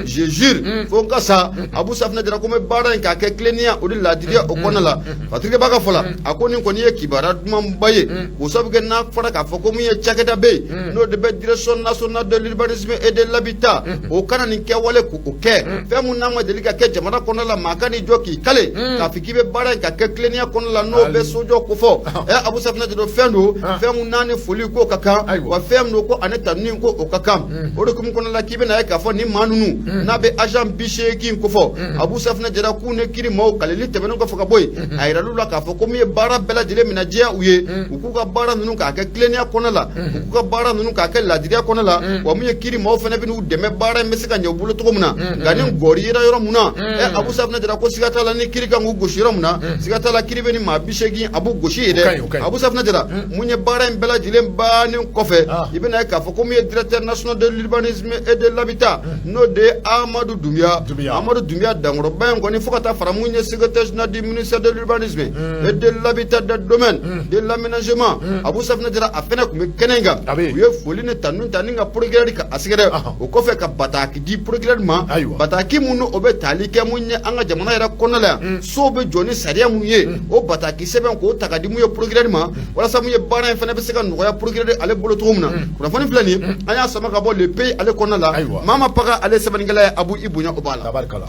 jure fonka sa Abu Safna Jara ko me bara ka ke klenia odi ladiria okonala fatrike baka fola ako ni koni kibara dum baye ko sabge na fara ka foko munya chaketa be no de be direction nationale de l'urbanisme et de l'habitat o kana ni ke wale ko ke femu namwa delika ke jamana kono la makani joki kale ka fikibe bara ka ke klenia kono la no be sojo ko fo Abu Safna Jara fendo femu nane foli ko kaka wa femu ko aneta nin ko o kaka o de kum kono la kibe na ka fo ni manunu na be agent bisheki ko fo Abu Safna Jara ku ne kiri mo kale li tebeno ko fo ka boy ayra lula ka fo ko mi bara bela jele mina jia uye ku ka bara nunu ka ke klenia kono la ku ka bara nunu ka ke ladria kono la wa mi kiri mo fene binu deme bara mesika nyobulo to muna ganin gori yoro muna Abu Safna Jara ko sigata la ni kiri kan goshira muna sigata la kiri beni ma bishegi Abu goshi de Abu Safna Jara munye bara mbela jilem ba ni kofe ibena ka fo ko mi directeur national de l'urbanisme et de l'habitat no de Amadou Doumbia dangro ba ngoni fokata fara munye secrétaire général du ministère de l'urbanisme et de l'habitat de domaine de l'aménagement Abu Safna Jara afena ko me kenenga ye foli ne tanun taninga procureur ka asigere o kofe ka bataki di procureur ma bataki munu obe talike munye anga jamana era konala sobe joni sariya munye o bataki seben ko takadi munye procureur ma wala sa munye bana en fana be seka no ya procureur ale bolo to muna kuna fani flani anya sama ka bo le pays ale konala mama paka ale seben ngala Abu Ibunya obala tabarkala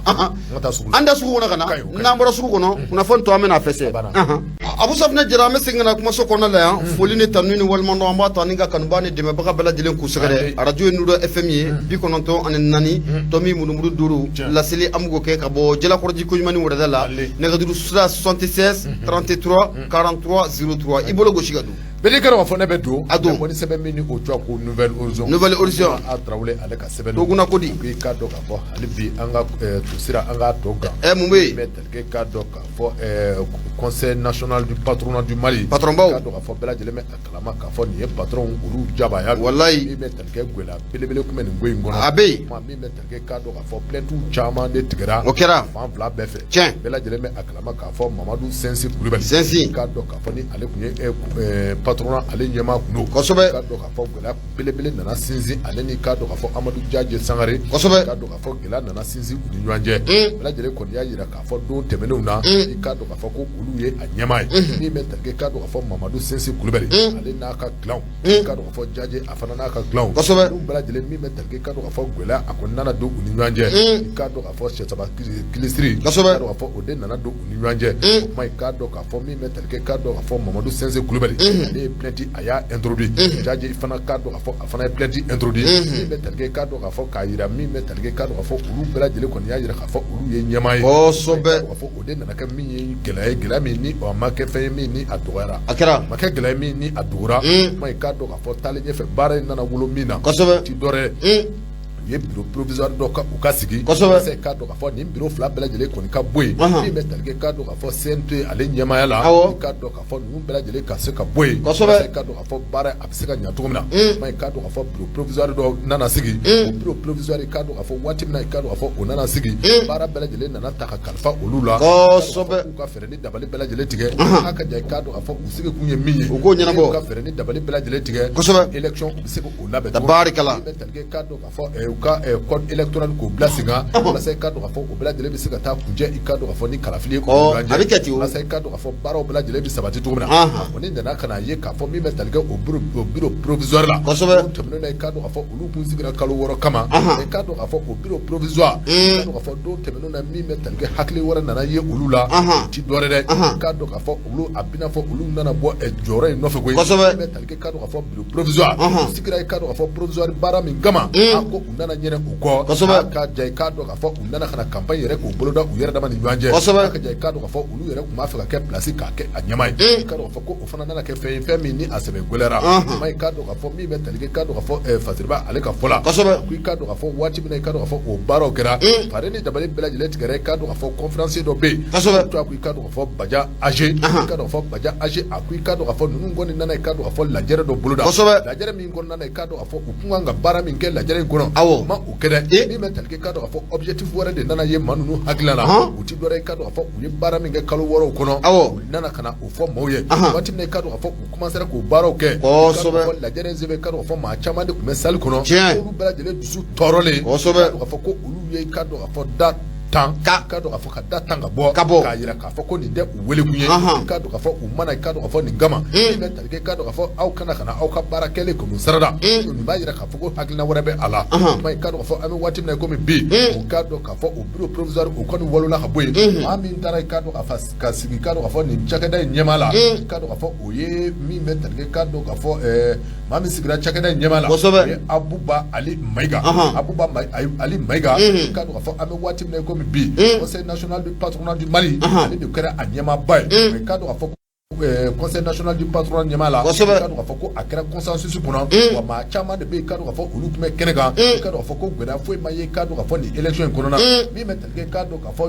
anda suku na kana na mbora suku kono kuna fon to amena fese Abu Safna Jara me singana kuma so konala ya foli ne tanuni wal mando amba taninga kanubani de me baka bela dilen ku segere radio nudo FM bi kononto anen nani tomi mudu duru la seli amugo ke kabo jela korji ko nyumani wada la ne ga duru 76 33 43 03 ibolo go shigadu bele karo fo ne bedo mo ni sebe mini o twa ko nouvelle horizon a trawle ale ka sebe do guna kodi be ka do ka fo ale bi anga to sira anga to ga mumbe metel ke ka do ka fo conseil national du patronat du Mali patron baw ka do ka fo bela jele me aklama ka fo ni patron ulu jaba ya wallahi metel ke gwela bele ko men ngoy ngono abe ma mi metel ke ka do ka fo plein tout chama de tigra okera fa vla befe tiens bela jele me aklama ka fo Mamadou Sensi Koulibaly ka do ka fo ni ale kunye patronat ale nyema kuno kosobe ka do ka fo gwela bele nana sinzi ale ni ka do ka fo Amadou Diadje Sangare kosobe ka do ka fo gela nana sinzi uni nyanje bela jele ko ya yira ka fo do temenu na ka do ka fo ko ulu ye anyama ni metel ke ka do ka fo Mamadou Sensi Koulibaly ale na ka clown ka do ka fo Diadje afana na ka clown kosobe bela jele mi metel ke ka do ka fo gwela akon nana do uni nyanje ka do ka fo Chetaba Kilistri kosobe ka do ka fo ode nana do uni nyanje mai ka do ka fo mi metel ke ka do ka fo Mamadou Sensi Koulibaly ye plainte a y'a introduit jaji fana ka dɔn k'a fɔ a fana ye plainte introduit min bɛ talikɛ ka dɔn k'a fɔ k'a yira min bɛ talikɛ ka dɔn k'a fɔ olu bɛɛ lajɛlen kɔni y'a yira k'a fɔ olu ye ɲɛmaa ye kosɛbɛ k'a fɔ o de nana kɛ min ye gɛlɛya min ni a ma kɛ fɛn ye min ni a dɔgɔyara a kɛra ma kɛ gɛlɛya min ni a dogora kuma i ka dɔn k'a fɔ taalen ɲɛfɛ baara in nana wolo min na kosɛbɛ ti dɔ u ye bureau provisoire dɔ u ka sigi kosɛbɛ k'a dɔn k'a fɔ nin bureau fila bɛɛ lajɛlen kɔni ka bɔ yen min bɛ talikɛ k'a dɔn k'a fɔ CNT ale ɲɛmaaya la k'a dɔn k'a fɔ ninnu bɛɛ lajɛlen ka se ka bɔ yen kosɛbɛ k'a dɔn k'a fɔ baara a bɛ se ka ɲɛ cogo min na kuma k'a dɔn k'a fɔ bureau provisoire dɔ nana sigi o bureau provisoire k'a dɔn k'a fɔ waati min na k'a dɔn k'a fɔ o nana sigi baara bɛɛ lajɛlen nana ta ka kalifa olu la kosɛbɛ u ka fɛɛrɛ ni dabali bɛɛ lajɛlen tigɛ a ka jan k'a dɔn k'a fɔ u sigi kun ye min ye u k'o ɲɛnabɔ u ka fɛɛrɛ ni dabali bɛɛ lajɛlen tigɛ kosɛbɛ élection u bɛ se k'o labɛn tabarikala talikɛ k'a dɔn k'a fɔ u ka code électoral k'o bila sen kan walasa i ka dɔn k'a fɔ o bɛɛ lajɛlen bɛ se ka taa kunjɛ i ka dɔn k'a fɔ ni kalafili ye a bɛ kɛ ten o walasa i ka dɔn k'a fɔ baaraw bɛɛ lajɛlen bɛ sabati cogo min na o ni nana ka na ye k'a fɔ min bɛ talikɛ o bureau provisoire la kosɛbɛ tɛmɛnen na i ka dɔn k'a fɔ olu kun sigira kalo 6 kama i ka dɔn k'a fɔ o bureau provisoire i ka dɔn k'a fɔ don tɛmɛnen na min bɛ talikɛ hakili wɛrɛ nana ye olu la o ti dɔ wɛrɛ dɛ i ka dɔn k'a fɔ olu a bɛna fɔ olu nana bɔ jɔyɔrɔ in nɔfɛ koyi kosɛbɛ min bɛ talikɛ ka dɔn k'a fɔ bureau provisoire u sigira i ka dɔn k'a fɔ provisoire baara min kama ko u nana ɲɛnɛ u kɔ kosɛbɛ ka ja i ka dɔn k'a fɔ u nana ka na campagne yɛrɛ k'u boloda u yɛrɛ dama ni ɲɔgɔn cɛ kosɛbɛ ka ja i ka dɔn k'a fɔ olu yɛrɛ tun b'a fɛ ka kɛ place k'a kɛ a ɲɛma ye i ka dɔn k'a fɔ ko o fana nana kɛ fɛn ye fɛn min ni a sɛbɛ gɛlɛyara ma i ka dɔn k'a fɔ min bɛ talikɛ ka dɔn k'a fɔ Fasiriba ale ka fɔ la kosɛbɛ ko i ka dɔn k'a fɔ waati min na i ka dɔn k'a fɔ o baaraw kɛra fare ni dabali bɛɛ lajɛlen tigɛra i ka dɔn k'a fɔ conférence dɔ bɛ yen kosɛbɛ to a ko i ka dɔn k'a fɔ Baja AG i ka dɔn k'a fɔ Baja AG a ko i ka dɔn k'a fɔ ninnu kɔni nana i ka dɔn k'a fɔ lajɛrɛ dɔ boloda kosɛbɛ lajɛrɛ min kɔni nana i ka dɔn k'a fɔ u kun kan ka baara min kɛ lajɛrɛ in kɔnɔ awɔ ma o kɛ dɛ min bɛ talikɛ ka dɔn k'a fɔ objectif wɛrɛ de nana ye maa ninnu hakilila la u ti dɔwɛrɛ i ka dɔn k'a fɔ u ye baara min kɛ kalo 6 kɔnɔ u nana ka na o fɔ maaw ye waati min na i ka dɔn k'a fɔ u commencera k'o baaraw kɛ kosɛbɛ lajɛrɛ in sɛbɛn i ka dɔn k'a fɔ maa caman de tun bɛ salle kɔnɔ olu bɛɛ lajɛlen dusu tɔɔrɔlen kosɛbɛ k'a fɔ ko olu ye i ka dɔn k'a fɔ da tan ka dɔn k'a fɔ ka da tan ka bɔ k'a yira k'a fɔ ko nin tɛ u wele kun ye i ka dɔn k'a fɔ u mana i ka dɔn k'a fɔ nin kama min bɛ talikɛ i ka dɔn k'a fɔ aw kana ka na aw ka baara kɛlen kɔni sarada nin b'a yira k'a fɔ ko hakilina wɛrɛ bɛ a la tuma i ka dɔn k'a fɔ an bɛ waati min na komi bi u ka dɔn k'a fɔ o bureau provisoire o kɔni walola ka bɔ yen maa min taara i ka dɔn ka sigi i ka dɔn k'a fɔ nin cakɛda in ɲɛmaa la i ka dɔn k'a fɔ o ye min bɛ talikɛ i ka dɔn k'a fɔ maa min sigira cakɛda in ɲɛmaa la o ye Abuba Ali Mayiga Abuba Ali Mayiga i ka dɔn k'a fɔ an bɛ waati min na komi bi Conseil national du patronat du Mali ale de kɛra a ɲɛmaaba ye mais k'a dɔn k'a fɔ Conseil national du patronat ɲɛmaa la i ka dɔn k'a fɔ ko a kɛra consensus kɔnɔ wa maa caman de bɛ yen i ka dɔn k'a fɔ olu tun bɛ kɛnɛ kan i ka dɔn k'a fɔ ko gɛlɛya foyi ma ye i ka dɔn k'a fɔ nin élection in kɔnɔna min bɛ talikɛ i ka dɔn k'a fɔ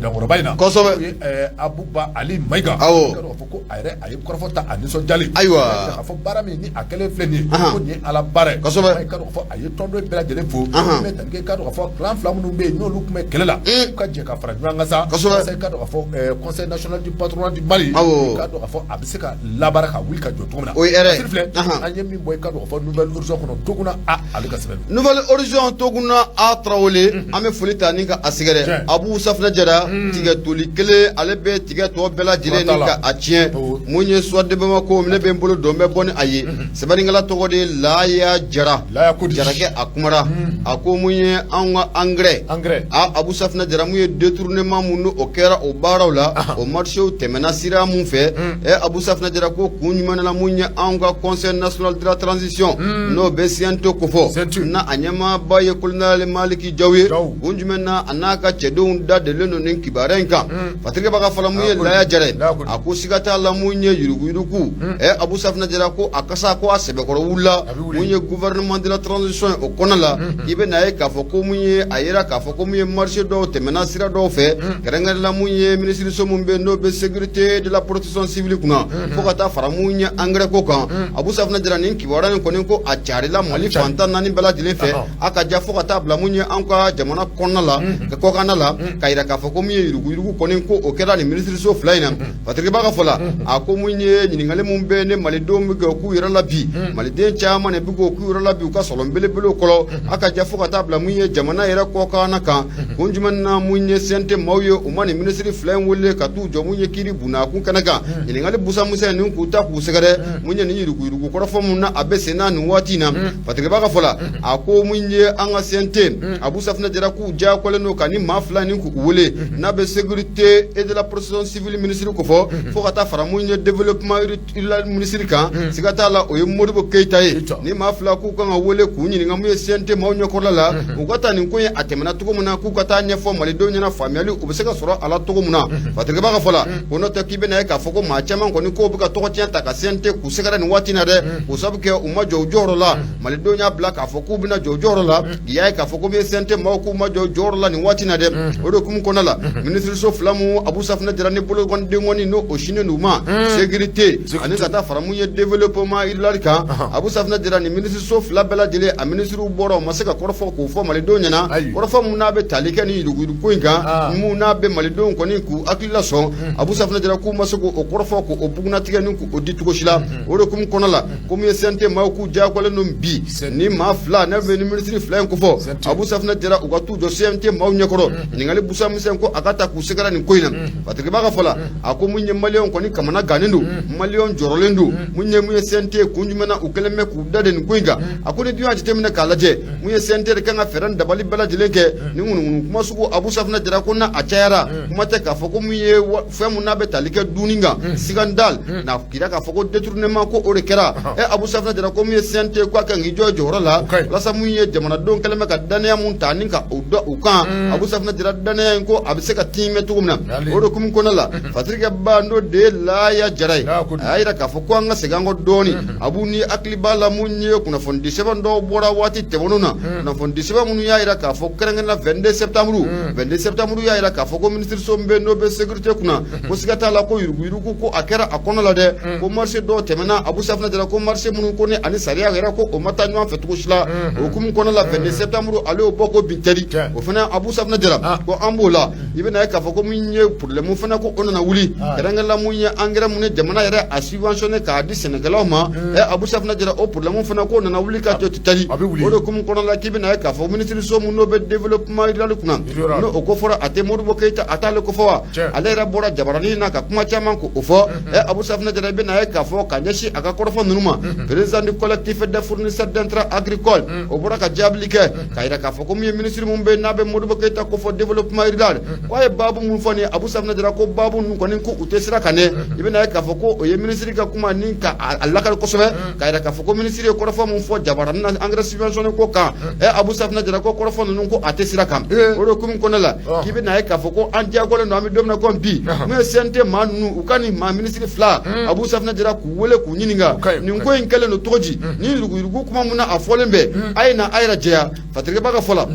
dankɔrɔba in na o ye Abuba Ali Mayiga i ka dɔn k'a fɔ ko a yɛrɛ a ye kɔrɔfɔ ta a nisɔndiyalen ayiwa k'a fɔ baara min ni a kɛlen filɛ nin ye ko nin ye ala baara ye i ka dɔn k'a fɔ a ye tɔndon bɛɛ lajɛlen fo min bɛ talikɛ i ka dɔn k'a fɔ clan fila minnu bɛ yen n'olu tun bɛ kɛlɛ la u ka jɛ ka fara ɲɔgɔn kan sa i ka dɔn k'a fɔ Conseil national du patronat du Mali i ka dɔn k'a fɔ a bɛ se ka labaara ka wuli ka jɔ cogo min na o ye hɛrɛ filɛ an ye min bɔ i ka dɔn k'a fɔ nouvelle horizon kɔnɔ Toguna ale ka sɛbɛn nouvelle horizon Toguna a Tarawele an bɛ foli ta ni ka a sɛgɛrɛ Abu Safinɛ Jara tigɛ toli kelen ale bɛ tigɛ tɔ bɛɛ lajɛlen ni ka a tiɲɛ mun ye soit de Bamako ne bɛ n bolo dɔn bɛ bɔ ni a ye sɛbɛnnikɛla tɔgɔ de Laya Jara Jarakɛ a kumara a ko mun ye an ka engrais Abu Safinɛ Jara mun ye détournement mun o kɛra o baaraw la o marché tɛmɛna sira mun fɛ Abu Safinɛ Jara ko kun ɲuman na mun ye an ka Conseil national de la transition n'o bɛ CNT ko fɔ na a ɲɛmaaba ye colonel Maliki Jaw ye kun jumɛn na a n'a ka cɛdenw da delilen don nin kibaruya in kan Fatirikɛ b'a ka fɔ la mun ye Laya Jara a ko siga t'a la mun ye yuruguyurugu Abu Safinɛ Jara ko a kasa ko a sɛbɛkɔrɔ wulila mun ye gouvernement de la transition o kɔnɔ la i bɛ na ye k'a fɔ ko mun ye a yira k'a fɔ ko mun ye marché dɔw tɛmɛna sira dɔw fɛ kɛrɛnkɛrɛnla mun ye ministre mun bɛ n'o bɛ sécurité de la protection civile kunna fo ka taa fara mun ye engrais ko kan Abu Safinɛ Jara nin kibaruya in kɔni ko a carila Mali fantan naani bɛɛ lajɛlen fɛ a ka ja fo ka taa bila mun ye an ka jamana kɔnɔna la kɔkanna la ka yira k'a fɔ ko mun ye yuruguyurugu kɔni ko o kɛra nin ministre so fila in na Patrick b'a ka fɔ la a ko mun ye ɲininkali mun bɛ ne malidenw bɛ kɛ k'u yɛrɛ la bi maliden caman de bɛ k'u yɛrɛ la bi u ka sɔrɔ belebelew kɔrɔ a ka ja fo ka taa bila mun ye jamana yɛrɛ kɔkanna kan kun jumɛn na mun ye CNT maaw ye u ma nin ministre fila in wele ka t'u jɔ mun ye kiiri bunakun kɛnɛ kan ɲininkali busa musa nin k'u ta k'u sɛgɛrɛ mun ye nin yurugu kɔrɔfɔ mun na a bɛ sen na nin waati na Fatigeba ka fɔ la a ko mun ye an ka CNT Abu Safinɛ Jara k'u diyagoyalen don ka ni maa fila nin k'u wele n'a bɛ sécurité et de la protection civile ministre ko fɔ fo ka taa fara mun ye développement rural ministre kan siga t'a la o ye Modibo Keita ye ni maa fila k'u kan ka wele k'u ɲininka mun ye CNT maaw ɲɛkɔrɔla la u ka taa nin ko ye a tɛmɛna cogo min na k'u ka taa ɲɛfɔ malidenw ɲɛna faamuyali u bɛ se ka sɔrɔ a la cogo min na Fatigeba ka fɔ la ko n'o tɛ k'i bɛna ye k'a fɔ ko maa caman kɔni k'o bɛ ka tɔgɔ tiɲɛ ta ka CNT k'u sɛgɛrɛ nin waati na dɛ o sabu kɛ u ma jɔ u jɔyɔrɔ la malidenw y'a bila k'a fɔ k'u bɛna jɔ u jɔyɔrɔ la i y'a ye k'a fɔ ko min ye CNT maaw k'u ma jɔ u jɔyɔrɔ la nin waati na dɛ o de hukumu kɔnɔna la minisiriso fila mun Abu Safinɛ Jara ni bolokɔniden kɔni n'o o sinen n'u ma sécurité ani ka taa fara mun ye développement rural kan Abu Safinɛ Jara ni minisiriso fila bɛɛ lajɛlen a minisiriw bɔra u ma se ka kɔrɔfɔ k'o fɔ malidenw ɲɛna kɔrɔfɔ mun n'a bɛ tali kɛ ni yurugu ko in kan mun n'a bɛ malidenw kɔni k'u hakili la sɔn Abu Safinɛ Jara k'u ma se k'o kɔrɔfɔ k'o bugunatigɛ ni k'o di cogo si la o de hukumu kɔnɔna la ko min ye CNT maaw k'u diyagoyalen don bi ni maa fila ne bɛ ni minisiri fila in ko fɔ Abu Safinɛ Jara u ka t'u jɔ CNT maaw ɲɛkɔrɔ ɲininkali busa misɛn ko a ka taa k'u sɛgɛrɛ nin ko in na Fatigeba ka fɔ la a ko mun ye maliyɛnw kɔni kamana gannen don maliyɛnw jɔrɔlen don mun ye CNT kun jumɛn na u kɛlen bɛ k'u da de nin ko in kan a ko ni dun y'a jateminɛ k'a lajɛ mun ye CNT de kan ka fɛɛrɛ dabali bɛɛ lajɛlen kɛ ni ŋunuŋunu kuma sugu Abu Safinɛ Jara ko na a cayara kuma tɛ k'a fɔ ko mun ye fɛn mun n'a bɛ tali kɛ dunni kan sigandal n'a kira k'a fɔ ko détournement ko o de kɛra Abu Safinɛ Jara ko mun ye CNT ko a kan k'i jɔ jɔyɔrɔ la walasa mun ye jamanadenw kɛlen bɛ ka danaya mun ta ni ka o dɔn u kan Abu Safinɛ Jara danaya in ko a bɛ se ka tiimɛ cogo min na o de hukumu kɔnɔna la Fatigeba n'o de ye Laya Jara ye a y'a yira k'a fɔ ko an ka segin an kɔ dɔɔni Abu ni hakili b'a la mun ye kunnafoni sɛbɛn dɔw bɔra waati tɛmɛnenw na kunnafoni sɛbɛn minnu y'a yira k'a fɔ kɛrɛnkɛrɛnnenya 22 septembre y'a yira k'a fɔ ko minisiriso min bɛ n'o bɛ sécurité kunna ko siga t'a la ko yurugu ko a kɛra a kɔnɔ la dɛ ko marché dɔw tɛmɛna Abu Safinɛ Jara ko marché minnu ko ni ani sariya yɛrɛ ko o ma taa ɲɔgɔn fɛ cogo si la o hukumu kɔnɔna la 22 septembre ale y'o bɔ ko bin tɛri o fana Abu Safinɛ Jara ko an b'o la i bɛna ye k'a fɔ ko min ye problème fana ko o nana wuli kɛrɛnkɛrɛnnenya mun ye engrais mun ye jamana yɛrɛ a subventionné k'a di sɛnɛkɛlaw ma Abu Safinɛ Jara o problème fana ko nana wuli ka jɔ tɛri o de hukumu kɔnɔna la k'i bɛna ye k'a fɔ minisiriso mun n'o bɛ développement rural kunna n'o o ko fɔra a tɛ Modibo Keita a t'ale ko fɔ wa ale yɛrɛ bɔra jabaranin na ka kuma caman ko o fɔ Abu Safinɛ Jara i bɛna ye k'a fɔ ka ɲɛsin a ka kɔrɔfɔ ninnu ma président du collectif des fournisseurs d'intrants agricoles o bɔra ka jaabili kɛ k'a yira k'a fɔ ko min ye ministre mun bɛ n'a bɛ Modibo Keita ko fɔ développement rural k'a ye baabu mun fɔ nin ye Abu Safinɛ Jara ko baabu ninnu kɔni ko u tɛ sira kan dɛ i bɛna ye k'a fɔ ko o ye ministre ka kuma ni ka a lakali kosɛbɛ k'a yira k'a fɔ ko ministre ye kɔrɔfɔ mun fɔ jabaranin na engrais subventionné ko kan Abu Safinɛ Jara ko kɔrɔfɔ ninnu ko a tɛ sira kan o de hukumu kɔnɔna la k'i bɛna ye k'a fɔ ko an diyagoyalen don an bɛ don min na ko bi mun ye CNT maa ninnu u ka nin maa ministre fila Abu Safinɛ Jara k'u wele k'u ɲininka nin ko in kɛlen don cogo di ni yurugu kuma mun na a fɔlen bɛ a ye na a yɛrɛ jɛya Fatigeba ka fɔ la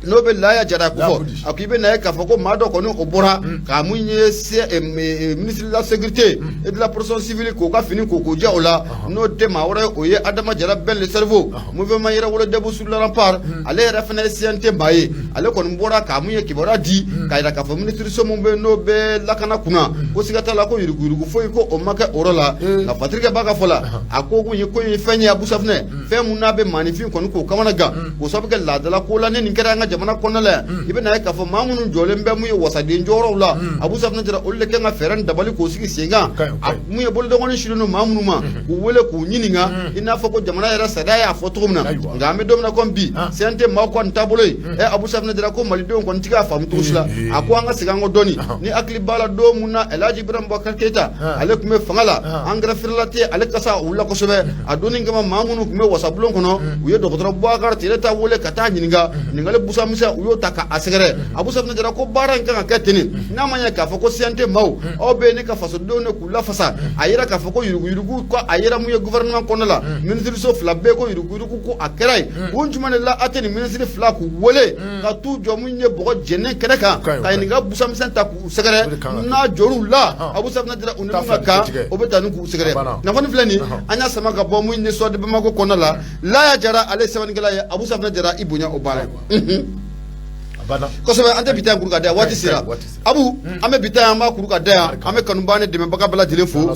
n'o bɛ Laya Jara ko fɔ a ko i bɛ na ye k'a fɔ ko maa dɔ kɔni o bɔra ka mun ye ministre de la sécurité et de la protection civile k'o ka fini k'o jɛ o la n'o tɛ maa wɛrɛ o ye Adama Jara bɛn le cerveau mouvement yɛrɛwolo debout sur le rempart ale yɛrɛ fana ye CNT maa ye ale kɔni bɔra ka mun ye kibaruya di k'a yira k'a fɔ minisiriso mun bɛ n'o bɛ lakana kunna ko siga t'a la ko yurugu foyi ko o ma kɛ o yɔrɔ la nka Fatigeba ka fɔ la a ko kun ye ko in ye fɛn ye Abu Safinɛ fɛn mun n'a bɛ maanifin kɔni k'o kamana gan k'o sabu kɛ laadala ko la ni nin kɛra an ka jamana kɔnɔna la i bɛna ye k'a fɔ maa minnu jɔlen bɛ mun ye wasaden jɔyɔrɔw la Abu Safinɛ Jara olu de kan ka fɛɛrɛ dabali k'o sigi sen kan mun ye bolodɔgɔnin silen don maa minnu ma k'u wele k'u ɲininka i n'a fɔ ko jamana yɛrɛ sariya y'a fɔ cogo min na nka an bɛ don min na ko bi CNT maaw kɔni taabolo ye Abu Safinɛ Jara ko malidenw kɔni tɛ k'a faamu cogo si la a ko an ka segin an kɔ dɔɔni ni hakili b'a la don mun na Elhaji Ibrahima Boubacar Keita ale tun bɛ fanga la engrais feerela tɛ ale kasa wulila kosɛbɛ a donni kama maa minnu tun bɛ wasabulon kɔnɔ u ye dɔgɔtɔrɔ Boubacar Tere ta wele ka taa ɲininka ɲininkali busa misɛn u y'o ta k'a sɛgɛrɛ Abu Safinɛ Jara ko baara in kan ka kɛ ten n'a ma ɲɛ k'a fɔ ko CNT maaw aw bɛ ne ka fasodenw de k'u lafasa a yira k'a fɔ ko yurugu ko a yira mun ye gouvernement kɔnɔna la minisiriso fila bɛɛ ko yurugu ko a kɛra ye kun jumɛn de la a tɛ nin minisiri fila k'u wele ka t'u jɔ mun ye bɔgɔ jɛnɛ kɛnɛ kan ka ɲininka busa misɛn ta k'u sɛgɛrɛ n'a jɔr'u la Abu Safinɛ Jara u ni mun ka kan o bɛ taa ni k'u sɛgɛrɛ nafani filɛ nin an y'a sama ka bɔ mun ɲɛsɔn de Bamako kɔnɔna la Laya Jara ale ye sɛbɛnnikɛla ye Abu Safinɛ Jara i bonya o baara ye kosɛbɛ an tɛ bi ta yan kuru ka da yan waati sera Abu an bɛ bi ta yan an b'a kuru ka da yan an bɛ kanubaga ni dɛmɛbaga bɛɛ lajɛlen fo